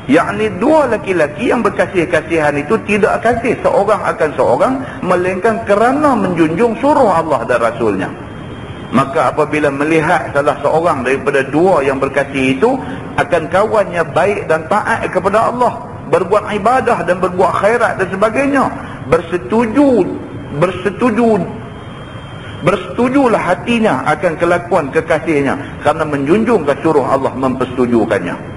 Yakni 2 laki-laki yang berkasih-kasihan itu tidak kasih seorang akan seorang, melainkan kerana menjunjung suruh Allah dan Rasulnya. Maka apabila melihat salah seorang daripada 2 yang berkasih itu akan kawannya baik dan taat kepada Allah, berbuat ibadah dan berbuat khairat dan sebagainya, bersetujulah hatinya akan kelakuan kekasihnya kerana menjunjung suruh Allah mempersetujukannya.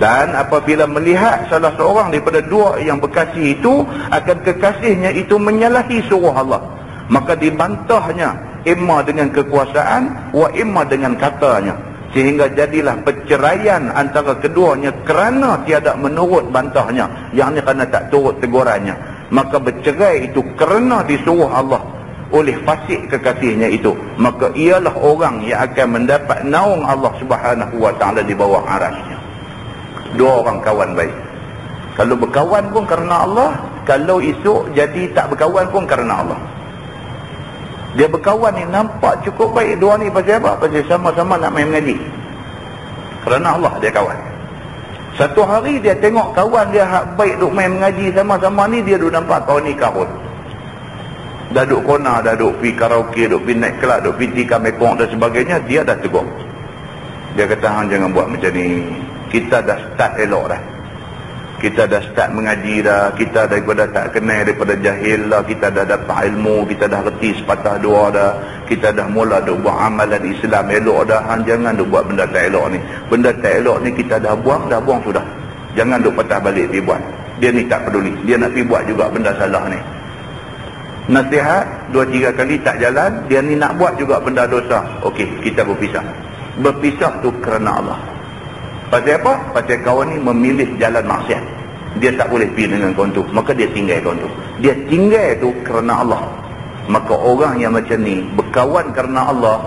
Dan apabila melihat salah seorang daripada 2 yang berkasih itu akan kekasihnya itu menyalahi suruh Allah, maka dibantahnya imma dengan kekuasaan wa imma dengan katanya, sehingga jadilah perceraian antara keduanya kerana tiada menurut bantahnya, yakni kerana tak turut tegurannya. Maka bercerai itu kerana disuruh Allah oleh fasik kekasihnya itu, maka ialah orang yang akan mendapat naung Allah Subhanahu wa ta'ala di bawah arasnya. 2 orang kawan baik, kalau berkawan pun kerana Allah, kalau esok jadi tak berkawan pun kerana Allah. Dia berkawan ni nampak cukup baik, 2 ni pasal apa? Pasal sama-sama nak main mengaji. Kerana Allah dia kawan. Satu hari dia tengok kawan dia hak baik duk main mengaji sama-sama ni, dia duk nampak kawan ni kahut. Dah duk kona, dah duk pergi karaoke, duk pergi night club, duk pergi tikam ekong dan sebagainya, dia dah tegur. Dia kata hang jangan buat macam ni. Kita dah start elok dah. Kita dah start mengaji dah, kita daripada tak kenal, daripada jahil lah, kita dah dapat ilmu, kita dah reti sepatah dua dah, kita dah mula dah buat amalan Islam elok dah. Jangan dah buat benda tak elok ni. Benda tak elok ni kita dah buang sudah. Jangan duk patah balik pergi buat. Dia ni tak peduli, dia nak pergi buat juga benda salah ni. Nasihat 2-3 kali tak jalan, dia ni nak buat juga benda dosa. Okey, kita berpisah. Berpisah tu kerana Allah. Pasal apa? Pasal kawan ni memilih jalan maksiat. Dia tak boleh pergi dengan kawan tu, maka dia tinggal kawan tu. Dia tinggal tu kerana Allah. Maka orang yang macam ni berkawan kerana Allah,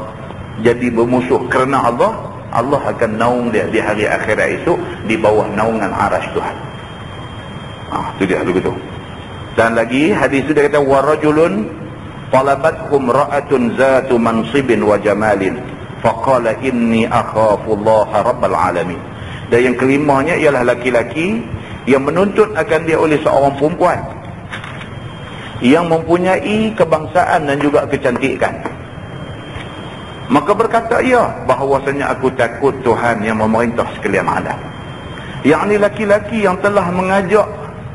jadi bermusuh kerana Allah, Allah akan naung dia di hari akhirat esok di bawah naungan arasy Tuhan. Itu dia begitu. Dan lagi hadis itu dia kata warajulun talabathum ra'atun zatu mansibin wa jamalin faqala inni akhafullaha rabbal alamin. Dan yang kelimanya ialah laki-laki yang menuntut akan dia oleh seorang perempuan yang mempunyai kebangsaan dan juga kecantikan. Maka berkata ia bahawasanya aku takut Tuhan yang memerintah sekalian alam. Yang ni laki-laki yang telah mengajak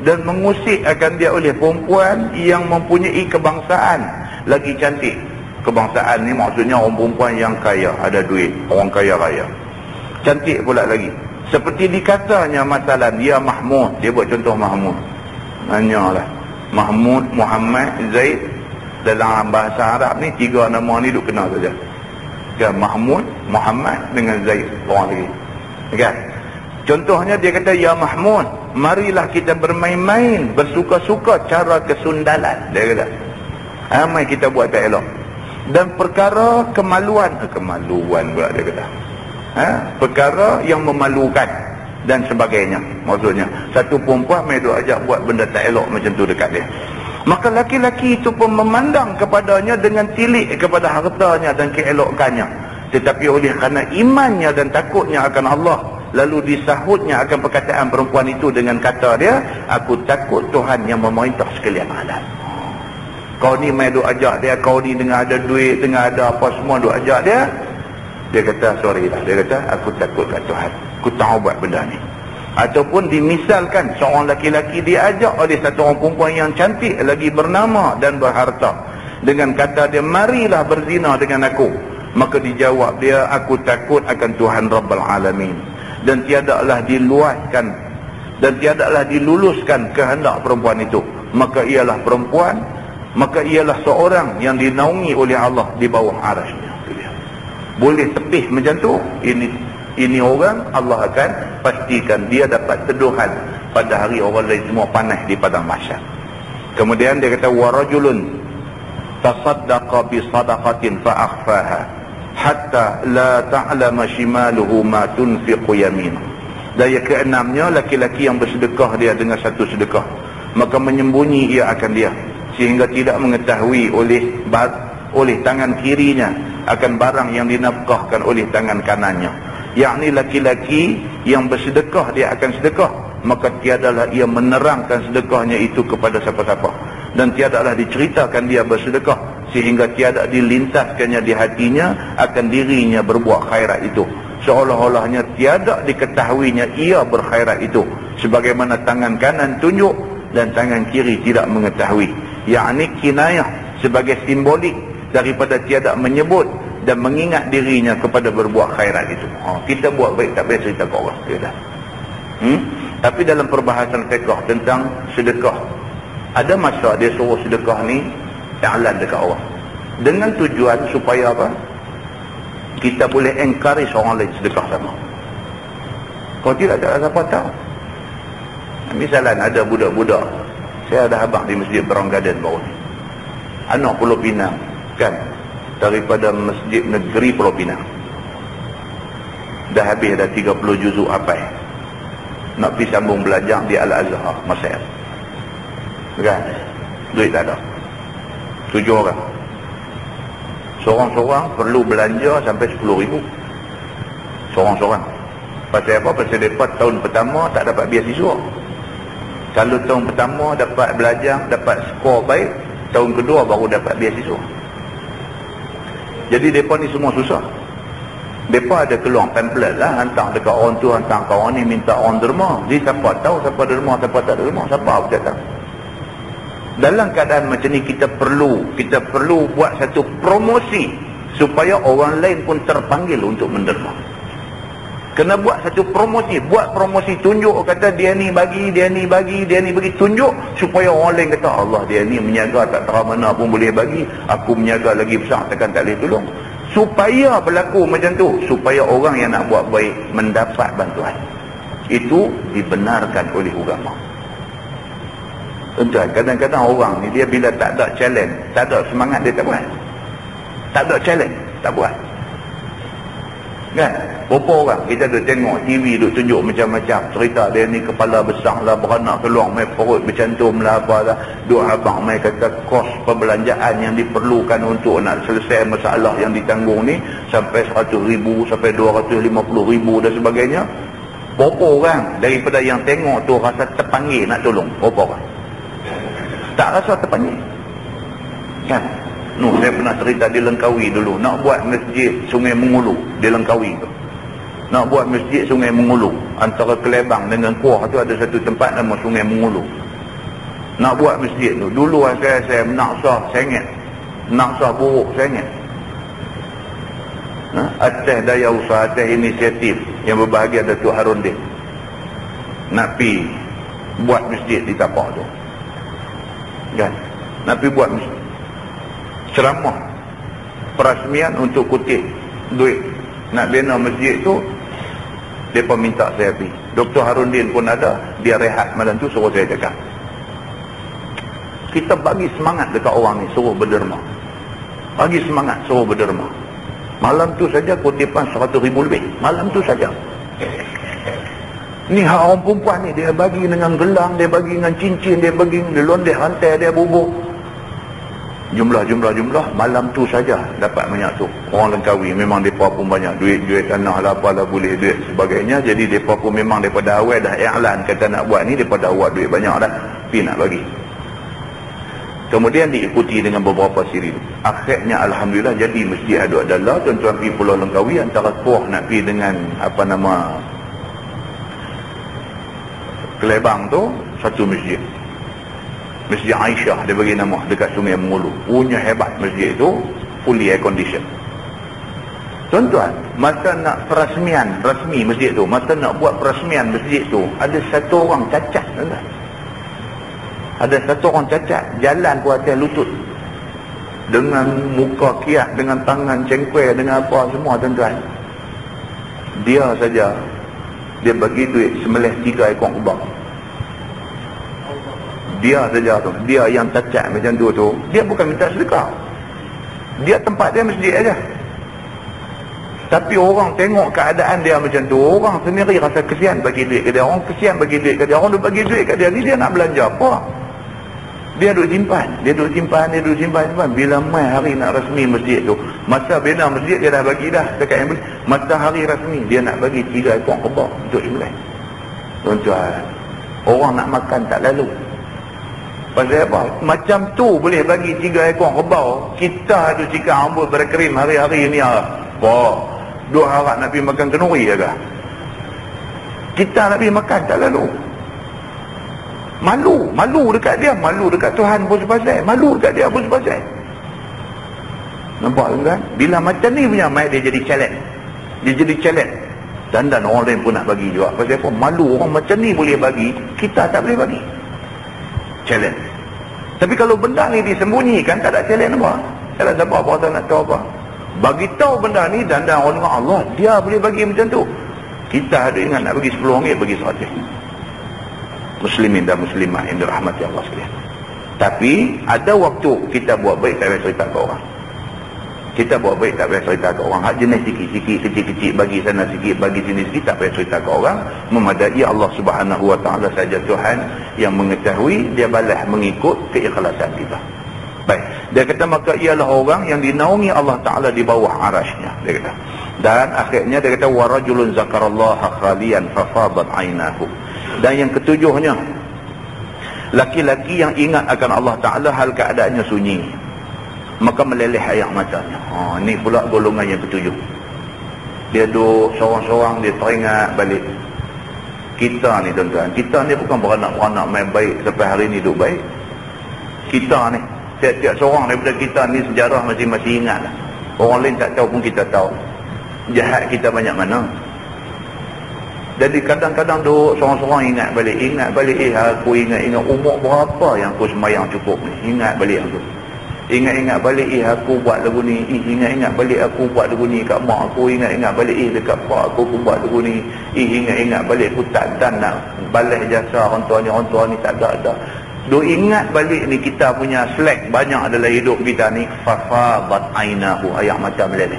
dan mengusik akan dia oleh perempuan yang mempunyai kebangsaan lagi cantik. Kebangsaan ni maksudnya orang perempuan yang kaya, ada duit, orang kaya raya, cantik pula lagi. Seperti dikatanya masalah dia Mahmud, dia buat contoh Mahmud, hanyalah Mahmud, Muhammad, Zaid. Dalam bahasa Arab ni tiga nama ni duk kenal saja kan, Mahmud, Muhammad dengan Zaid, orang lagi kan. Contohnya dia kata ya Mahmud, marilah kita bermain-main, bersuka-suka cara kesundalan. Dia kata mari kita buat tak elok. Dan perkara kemaluan pula dia kata, perkara yang memalukan dan sebagainya. Maksudnya satu perempuan mai duk ajak buat benda tak elok macam tu dekat dia. Maka laki-laki itu pun memandang kepadanya dengan tilik kepada hartanya dan keelokannya. Tetapi oleh kerana imannya dan takutnya akan Allah, lalu disahutnya akan perkataan perempuan itu dengan kata dia, aku takut Tuhan yang memerintah sekalian alam. Kau ni mai duk ajak dia, kau ni dengan ada duit, dengan ada apa semua duk ajak dia. Dia kata sorry lah, dia kata aku takut kat Tuhan, aku tak buat benda ni. Ataupun dimisalkan seorang laki-laki diajak oleh satu orang perempuan yang cantik lagi bernama dan berharta dengan kata dia marilah berzina dengan aku. Maka dijawab dia, aku takut akan Tuhan Rabbal Alamin. Dan tiadalah diluaskan dan tiadalah diluluskan kehendak perempuan itu. Maka ialah perempuan, maka ialah seorang yang dinaungi oleh Allah di bawah arasy-Nya. Boleh tepih macam tu, ini orang Allah akan pastikan dia dapat teduhan pada hari orang lain semua panas di padang mahsyar. Kemudian dia kata warajulun tasaddaqa bi sadaqatin fa akhfaha hatta la ta'lama shimaluhu ma tunfiqu yaminuhu. Dan yang keenamnya, laki-laki yang bersedekah dia dengan satu sedekah, maka menyembunyi ia akan dia sehingga tidak mengetahui oleh tangan kirinya akan barang yang dinafkahkan oleh tangan kanannya. Yakni laki-laki yang bersedekah dia akan sedekah, maka tiadalah ia menerangkan sedekahnya itu kepada siapa-siapa, dan tiadalah diceritakan dia bersedekah sehingga tiada dilintaskannya di hatinya akan dirinya berbuat khairat itu, seolah-olahnya tiada diketahuinya ia berkhairat itu, sebagaimana tangan kanan tunjuk dan tangan kiri tidak mengetahui. Yakni kinayah sebagai simbolik daripada tiada menyebut dan mengingat dirinya kepada berbuat khairat itu. Kita buat baik tak payah cerita ke orang. Tapi dalam perbahasan fiqh tentang sedekah, ada masa dia suruh sedekah ni i'lan dekat orang dengan tujuan supaya apa? Kita boleh encourage orang lain sedekah sama. Kalau tidak, tak ada siapa tahu. Misalnya ada budak-budak, saya ada abang di Masjid Brown Garden baru ni, anak Pulau Pinang kan, daripada Masjid Negeri Pulau Pinang, dah habis dah 30 juzuk hafal, nak pergi sambung belajar di Al-Azhar Mesir kan, duit tak ada, 7 orang, seorang-seorang perlu belanja sampai 10,000 seorang-seorang. Pasal apa? Pasal mereka tahun pertama tak dapat beasiswa. Kalau tahun pertama dapat belajar, dapat skor baik, tahun kedua baru dapat beasiswa. Jadi mereka ni semua susah. Mereka ada keluar pamphlet lah, hantar dekat orang tu, hantar kat orang ni, minta orang derma. Jadi siapa tahu siapa derma, siapa tak derma, siapa aku tak tahu. Dalam keadaan macam ni kita perlu buat satu promosi supaya orang lain pun terpanggil untuk menderma. Kena buat satu promosi, tunjuk, kata dia ni bagi, tunjuk supaya orang lain kata Allah dia ni menyaga, tak tahu mana pun boleh bagi, aku menyaga lagi besar, takkan tak boleh tolong. Supaya berlaku macam tu, supaya orang yang nak buat baik mendapat bantuan. Itu dibenarkan oleh agama. Tuan, kadang-kadang orang ni dia bila tak ada challenge, tak ada semangat, dia tak buat. Tak ada challenge, tak buat. Kan? Berapa orang kita duk tengok TV duk tunjuk macam-macam cerita dia ni kepala besar lah, beranak keluar mai perut bercantum lah, apalah, duk abang mai kata kos perbelanjaan yang diperlukan untuk nak selesai masalah yang ditanggung ni sampai 100,000 sampai 250,000 dan sebagainya. Berapa orang daripada yang tengok tu rasa terpanggil nak tolong? Berapa orang? Tak rasa terpanggil. Kan? Saya pernah cerita di Langkawi dulu, nak buat masjid Sungai Mengulu di Langkawi tu. Nak buat masjid Sungai Mengulu, antara Kelebang dengan Kuah tu ada satu tempat nama Sungai Mengulu. Nak buat masjid tu, dulu saya menaksah, saya ingat. Menaksah buruk, saya ingat. Atas daya usaha, atas inisiatif yang berbahagia Datuk Harundin nak pi buat masjid di tapak tu. Kan? Nak pi buat masjid, ceramah perasmian untuk kutip duit nak bina masjid tu, mereka minta saya pergi. Dr. Harundin pun ada, dia rehat malam tu, suruh saya cakap. Kita bagi semangat dekat orang ni, suruh berderma. Bagi semangat, suruh berderma. Malam tu saja kutipan 100,000 lebih. Malam tu saja. Ni hak orang perempuan ni, dia bagi dengan gelang, dia bagi dengan cincin, dia bagi dengan londeh rantai, dia bubuh. Jumlah malam tu saja dapat banyak tu. Orang Langkawi memang mereka pun banyak duit tanah lah, apalah boleh duit sebagainya. Jadi mereka pun memang daripada awal dah iklan kata nak buat ni, daripada awal duit banyak dah pergi nak bagi. Kemudian diikuti dengan beberapa siri. Akhirnya Alhamdulillah jadi masjid Aduk Adallah. Tuan-tuan pergi Pulau Langkawi, antara Kuah nak pergi dengan Kelebang tu, satu masjid. Masjid Aisyah dia bagi nama, dekat Sungai Mengulu. Punya hebat masjid tu, fully air condition. Tuan-tuan, masa nak perasmian rasmi masjid tu, masa nak buat perasmian masjid tu, ada satu orang cacat, tuan-tuan. Ada satu orang cacat, jalan ke atas lutut, dengan muka kiat, dengan tangan cengkue, dengan apa semua, tuan-tuan. Dia saja, dia bagi duit sembelih 3 ekor kebab. Dia saja tu, dia yang cacat macam tu, dia bukan minta sedekah. Dia tempat dia masjid aja. Tapi orang tengok keadaan dia macam tu, orang sendiri rasa kesian bagi duit ke dia. Orang kesian bagi duit ke dia. Orang duk bagi duit ke dia ni, dia nak belanja apa? Dia duk simpan. Bila mai hari nak rasmi masjid tu, masa bina masjid dia dah bagi dah dekat yang beli. Masa hari rasmi dia nak bagi 3 ekor kebab untuk sembelih. Tuan-tuan, orang nak makan tak lalu. Pasal apa? Macam tu boleh bagi 3 ekor kebab. Kita tu cikar rambut berkerim hari-hari ni apa? Dua harap nak pergi makan kenduri ke? Kita nak pergi makan tak lalu. Malu dekat dia, malu dekat Tuhan pun sepasal, malu dekat dia pun sepasal. Nampak kan? Bila macam ni punya mai dia jadi challenge. Dia jadi challenge. Dan orang lain pun nak bagi juga. Pasal apa? Malu orang macam ni boleh bagi, kita tak boleh bagi. Challenge. Tapi kalau benda ni disembunyikan, tak ada challenge apa. Tak ada siapa apa tak nak tahu apa. Bagi tahu benda ni dan orang dengar Allah, dia boleh bagi macam tu. Kita ada ingat nak bagi RM10, bagi RM100. Muslimin dan muslimah yang dirahmati Allah sekalian. Tapi ada waktu kita buat baik tak payah cerita ke orang. Kita buat baik tak payah cerita ke orang. Hak jenis sikit-sikit, kecil-kecil, bagi sana sikit, bagi sini sikit, tak payah cerita ke orang. Memadai Allah Subhanahu Wa Taala saja Tuhan yang mengetahui, dia balas mengikut keikhlasan kita. Baik, dia kata maka ialah orang yang dinaungi Allah Taala di bawah arasy-Nya, dia kata. Dan akhirnya dia kata wa rajulun zakarallaha khalian fafadat ainahu. Dan yang ketujuhnya, laki-laki yang ingat akan Allah Ta'ala hal keadaannya sunyi, maka meleleh air matanya. Ni pula golongan yang ketujuh. Dia duduk seorang-seorang, dia teringat balik. Kita ni tuan-tuan, kita ni bukan beranak-beranak main baik sampai hari ni duduk baik. Kita ni, tiap-tiap seorang daripada kita ni sejarah masing-masing ingat lah. Orang lain tak tahu pun kita tahu jahat kita banyak mana. Jadi kadang-kadang duk seorang-seorang ingat balik, aku ingat umur berapa yang aku sembahyang cukup ni, ingat balik aku. Ingat-ingat balik, aku buat lagu ni. Ingat-ingat balik aku buat lagu ni kat mak aku. Ingat-ingat balik, dekat pak aku buat lagu ni. Ingat-ingat balik aku tak dan nak balas jasa orang tua ni tak ada. Do ingat balik ni kita punya slack banyak dalam hidup kita ni. Fafadat ainahu, ayat macam ni.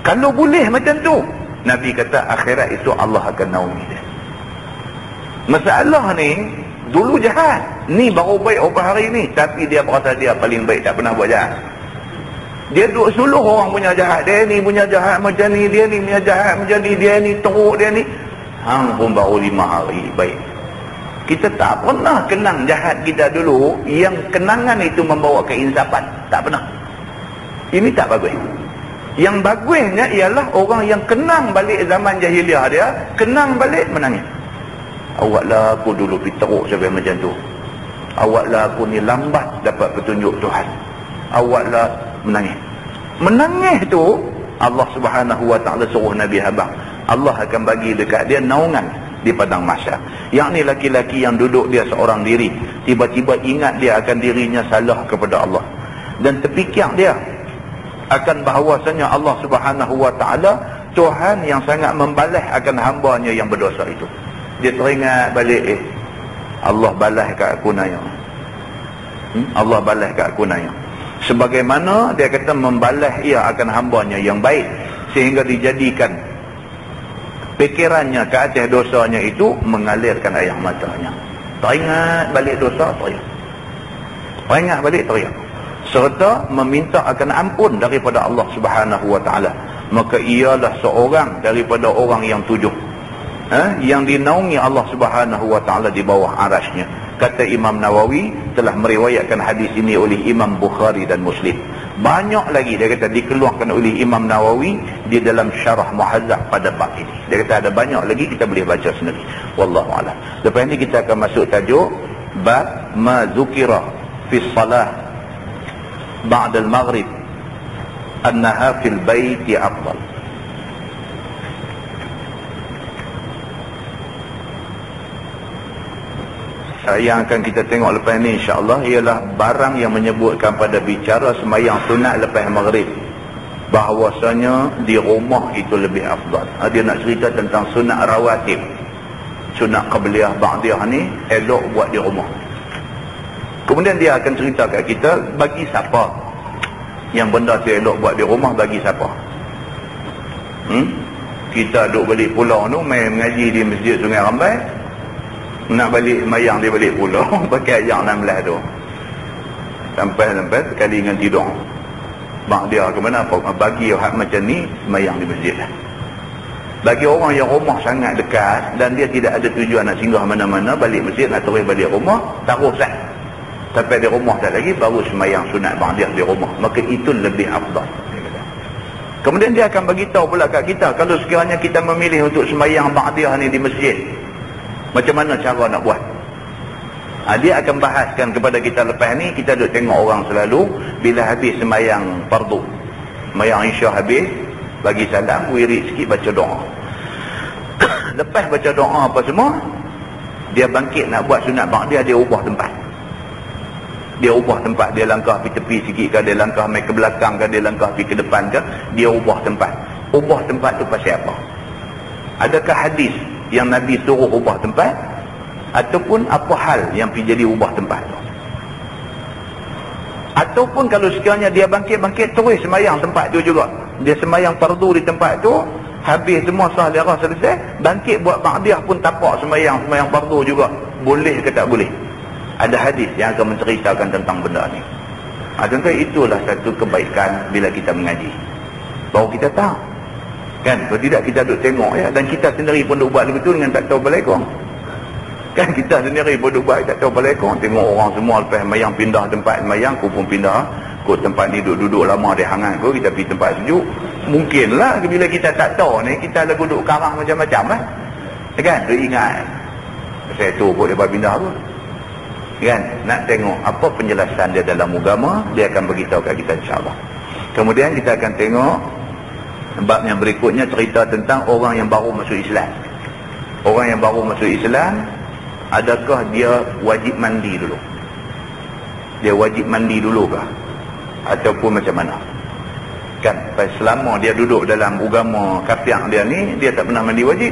Kalau boleh macam tu, Nabi kata akhirat itu Allah akan naungi dia. Masalah ni dulu jahat, ni baru baik beberapa hari ni, tapi dia berasa dia paling baik, tak pernah buat jahat. Dia duduk suluh orang punya jahat, dia ni punya jahat macam ni, dia ni punya jahat macam ni, dia ni teruk, dia ni. Hang pun baru 5 hari baik. Kita tak pernah kenang jahat kita dulu, yang kenangan itu membawa keinsafan. Tak pernah. Ini tak bagus. Yang bagusnya ialah orang yang kenang balik zaman jahiliah dia, kenang balik menangis. Awaklah aku dulu pergi teruk sampai macam tu. Awaklah aku ni lambat dapat petunjuk Tuhan. Awaklah menangis. Menangis tu Allah Subhanahu Wa Taala suruh Nabi Habang, Allah akan bagi dekat dia naungan di padang mahsyar. Yang ni laki-laki yang duduk dia seorang diri, tiba-tiba ingat dia akan dirinya salah kepada Allah, dan terfikir dia akan bahawasanya Allah Subhanahu Wa Taala Tuhan yang sangat membalas akan hamba-Nya yang berdosa itu. Dia teringat balik, Allah balas kat aku naya. Allah balas kat aku naya. Sebagaimana dia kata membalas ia akan hamba-Nya yang baik, sehingga dijadikan fikirannya ke atas dosanya itu mengalirkan air matanya. Teringat balik dosa, teringat balik, serta meminta akan ampun daripada Allah Subhanahu Wa Taala. Maka ialah seorang daripada orang yang 7 yang dinaungi Allah Subhanahu Wa Taala di bawah arasy-Nya. Kata Imam Nawawi telah meriwayatkan hadis ini oleh Imam Bukhari dan Muslim. Banyak lagi dia kata dikeluarkan oleh Imam Nawawi di dalam Syarah Muhazzab pada bab ini. Dia kata ada banyak lagi, kita boleh baca sendiri. Wallahu a'lam. Lepas ini kita akan masuk tajuk bab ma zukira fi salah ba'da al-maghrib annaha fil baiti afdal. Yang akan kita tengok lepas ni insya-Allah ialah barang yang menyebutkan pada bicara sembahyang sunat lepas maghrib, bahawasanya di rumah itu lebih afdal. Dia nak cerita tentang sunat rawatib, sunat qabliyah ba'diyah ni elok buat di rumah. Kemudian dia akan cerita kat kita bagi siapa yang benda tu elok buat di rumah, bagi siapa. Kita duduk balik pulau tu main mengaji di Masjid Sungai Rambai, nak balik mayang dia balik pulau pakai ayat 16 tu, sampai sekali dengan tidur mak dia ke mana, bagi hak macam ni mayang di masjid lah. Bagi orang yang rumah sangat dekat dan dia tidak ada tujuan nak singgah mana-mana, balik masjid nak terus balik rumah, taruh sah sampai di rumah tak lagi, baru semayang sunat ba'diyah di rumah, maka itu lebih afdal. Kemudian dia akan bagi tahu pula kat kita, kalau sekiranya kita memilih untuk semayang ba'diyah ni di masjid, macam mana cara nak buat. Dia akan bahaskan kepada kita lepas ni. Kita duduk tengok orang selalu bila habis semayang fardu, semayang isya habis, bagi salam, wirid sikit, baca doa. Lepas baca doa apa semua, dia bangkit nak buat sunat ba'diyah, dia ubah tempat. Dia ubah tempat, dia langkah pergi tepi sikit ke, dia langkah main ke belakang ke, dia langkah pergi ke depan ke, dia ubah tempat. Ubah tempat tu pasal apa? Adakah hadis yang Nabi suruh ubah tempat, ataupun apa hal yang pergi jadi ubah tempat tu? Ataupun kalau sekiranya dia bangkit terus semayang tempat tu juga, dia semayang fardu di tempat tu, habis semua sah darah selesai, bangkit buat ba'diyah pun tapak semayang fardu juga, boleh ke tak boleh? Ada hadis yang akan menceritakan tentang benda ni. Tentu itulah satu kebaikan bila kita mengaji, baru kita tahu kan. Kalau tidak kita duduk tengok ya, dan kita sendiri pun duduk buat begitu dengan tak tahu balekong kan. Kita sendiri pun duduk buat tak tahu balekong, tengok orang semua lepas mayang pindah tempat mayang, aku pun pindah kot tempat ni, duduk lama dia hangat kot, kita pergi tempat sejuk. Mungkinlah bila kita tak tahu ni, kita lagu duduk karang macam-macam lah kan. Dia ingat saya tu kot dia pindah tu kan. Nak tengok apa penjelasan dia dalam agama, dia akan beritahu kat kita insya-Allah. Kemudian kita akan tengok bab yang berikutnya, cerita tentang orang yang baru masuk Islam. Orang yang baru masuk Islam, adakah dia wajib mandi dulu? Dia wajib mandi dulu kah? Ataupun macam mana? Kan, selama dia duduk dalam agama kafir dia ni, dia tak pernah mandi wajib.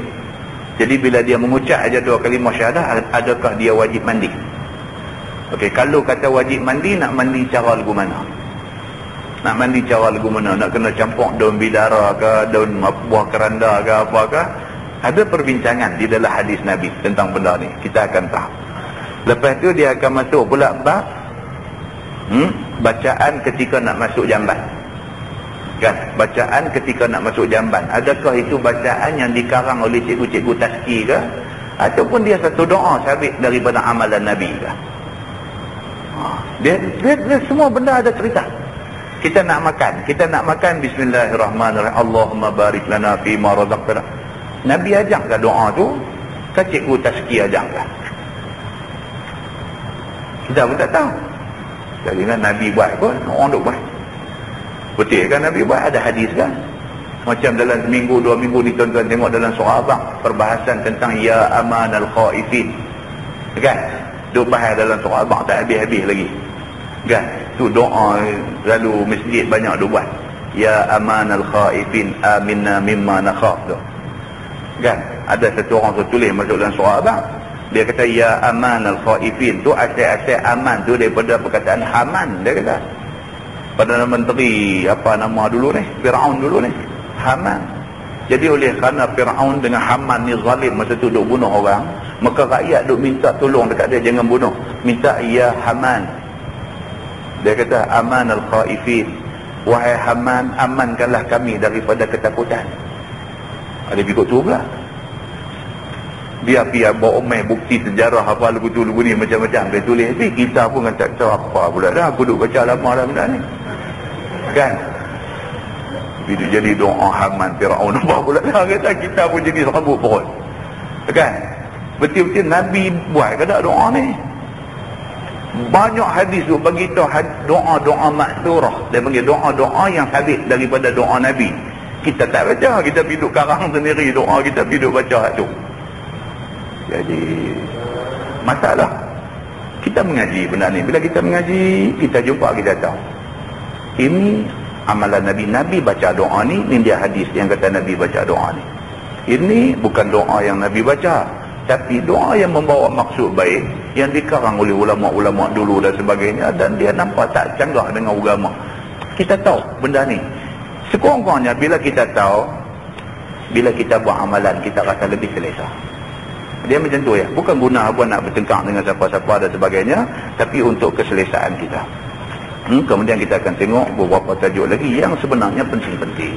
Jadi bila dia mengucap aja 2 kalimah syahadah, adakah dia wajib mandi? Okey, kalau kata wajib mandi, nak mandi cara lagu mana? Nak mandi cara lagu mana? Nak kena campur daun bidara ke, daun buah keranda ke, apakah? Ada perbincangan di dalam hadis Nabi tentang benda ni. Kita akan tahu. Lepas tu dia akan masuk pula bab bacaan ketika nak masuk jamban. Kan? Bacaan ketika nak masuk jamban. Adakah itu bacaan yang dikarang oleh cikgu-cikgu tazkir ke? Ataupun dia satu doa sabit daripada amalan Nabi ke? Dia semua benda ada cerita. Kita nak makan bismillahirrahmanirrahim, Allahumma barik lana fi ma razaqtana. Nabi ajak ke doa tu? Ke cikgu tazkir ajak ke? Kita pun tak tahu. Jadi kan Nabi buat pun, orang duk buat. Betul kan Nabi buat? Ada hadis kan? Macam dalam seminggu, 2 minggu ni tuan-tuan tengok dalam surah Abang, perbahasan tentang ya amanal khaifin. Kan? Duk bahas dalam surah Abang tak habis-habis lagi. Kan? Tu doa lalu masjid banyak duk buat. Ya amanal khaifin aminna mimma nakhaf tu. Kan? Ada satu orang tu tulis masuk dalam surah Abang. Dia kata ya amanal khaifin tu asal-asal aman tu daripada perkataan Haman, dia kata. Perdana Menteri apa nama dulu ni? Firaun dulu ni. Haman. Jadi oleh kerana Firaun dengan Haman ni zalim masa tu duk bunuh orang, maka rakyat duk minta tolong dekat dia jangan bunuh. Minta ya Haman. Dia kata aman al-khaifin. Wahai Haman, amankanlah kami daripada ketakutan. Ada ikut tu pula. Dia bawa omeh bukti sejarah apa lagu tu lagu ni macam-macam dia tulis. Tapi kita pun kan tak tahu apa pula dah. Aku duk baca lama dah benda ni. Kan? Bila jadi doa Haman Firaun apa pula dah. Kata kita pun jadi serabut perut. Kan? Betul-betul Nabi buat ke tak doa ni? Banyak hadis tu bagi tahu doa-doa maksurah. Dia panggil doa-doa yang sabit daripada doa Nabi. Kita tak baca, kita piduk karang sendiri doa, kita piduk baca tu. Jadi masalah kita mengaji benda ni. Bila kita mengaji, kita jumpa, kita tahu ini amalan Nabi. Nabi baca doa ni dia hadis yang kata Nabi baca doa ni. Ini bukan doa yang Nabi baca, tapi doa yang membawa maksud baik, yang dikarang oleh ulama-ulama dulu dan sebagainya, dan dia nampak tak canggah dengan agama. Kita tahu benda ni. Sekurang-kurangnya bila kita tahu, bila kita buat amalan, kita rasa lebih selesa. Dia macam tu ya. Bukan guna apa nak bertengkar dengan siapa-siapa dan sebagainya, tapi untuk keselesaan kita. Kemudian kita akan tengok beberapa tajuk lagi yang sebenarnya penting-penting.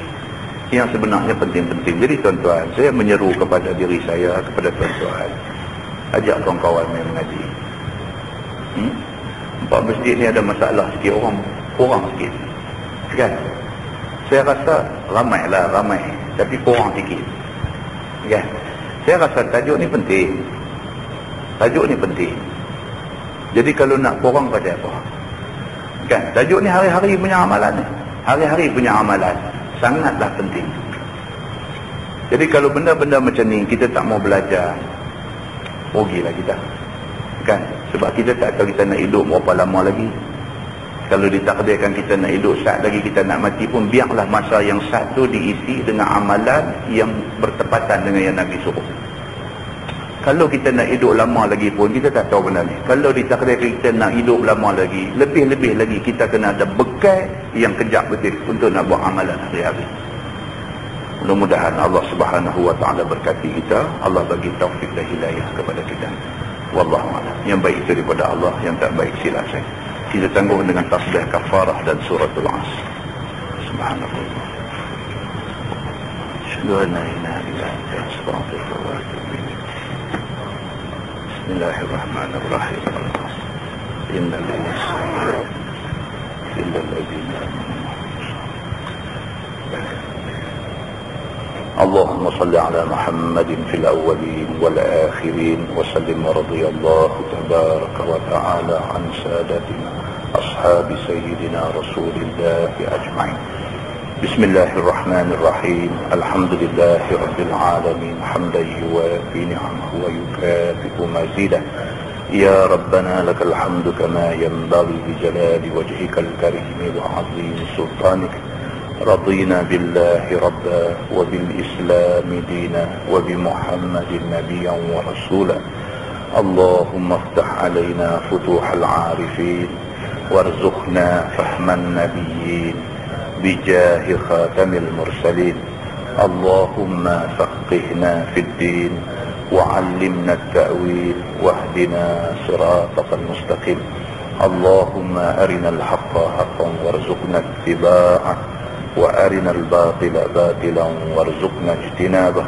Yang sebenarnya penting-penting. Jadi tuan-tuan, saya menyeru kepada diri saya, kepada tuan-tuan, ajak kawan-kawan main mengaji. Empat masjid ni ada masalah sikit, orang kurang sikit. Kan? Saya rasa ramai, tapi kurang sikit. Kan? Saya rasa tajuk ni penting. Tajuk ni penting. Jadi kalau nak kurang pada apa? Kan? Tajuk ni hari-hari punya amalan ni. Hari-hari punya amalan. Sangatlah penting. Jadi kalau benda-benda macam ni kita tak mau belajar, rugilah kita. Kan? Sebab kita tak tahu kita nak hidup berapa lama lagi. Kalau ditakdirkan kita nak hidup saat lagi kita nak mati pun, biarlah masa yang satu diisi dengan amalan yang bertepatan dengan yang Nabi suruh. Kalau kita nak hidup lama lagi pun, kita tak tahu benda ni. Kalau ditakdirkan kita nak hidup lama lagi, lebih-lebih lagi kita kena ada bekal yang kejap betul untuk nak buat amalan hari-hari. Mudah-mudahan Allah Subhanahu wa taala berkati kita, Allah bagi taufik dan hidayah kepada kita. Wallahu a'lam. Yang baik itu daripada Allah, yang tak baik silap saya. Kita tangguh dengan tasbih kafarah dan suratul Asr. Subhanallah. Asyhadu an la ilaha illa anta astaghfiruka wa atubu ilaik. Bismillahirrahmanirrahim. Innal insana illa alladhina اللهم صل على محمد في الأولين والآخرين وسلم ورضي الله تبارك وتعالى عن سادتنا أصحاب سيدنا رسول الله أجمعين. بسم الله الرحمن الرحيم. الحمد لله رب العالمين حمدا يوافي نعمه ويكافئ مزيده يا ربنا لك الحمد كما ينبغي لجلال وجهك الكريم وعظيم سلطانك. رضينا بالله ربا وبالإسلام دينا وبمحمد نبيا ورسولا. اللهم افتح علينا فتوح العارفين وارزقنا فهم النبيين بجاه خاتم المرسلين. اللهم فقهنا في الدين وعلمنا التأويل واهدنا صراطك المستقيم. اللهم أرنا الحق حقا وارزقنا اتباعه وأرنا الباطل باطلا وارزقنا اجتنابه.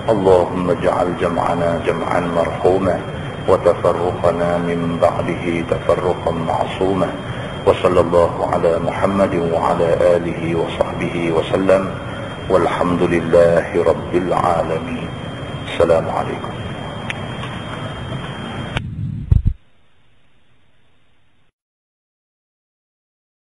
اللهم اجعل جمعنا جمعا مرحوما وتفرقنا من بعده تفرقا معصوما. وصلى الله على محمد وعلى آله وصحبه وسلم والحمد لله رب العالمين. السلام عليكم.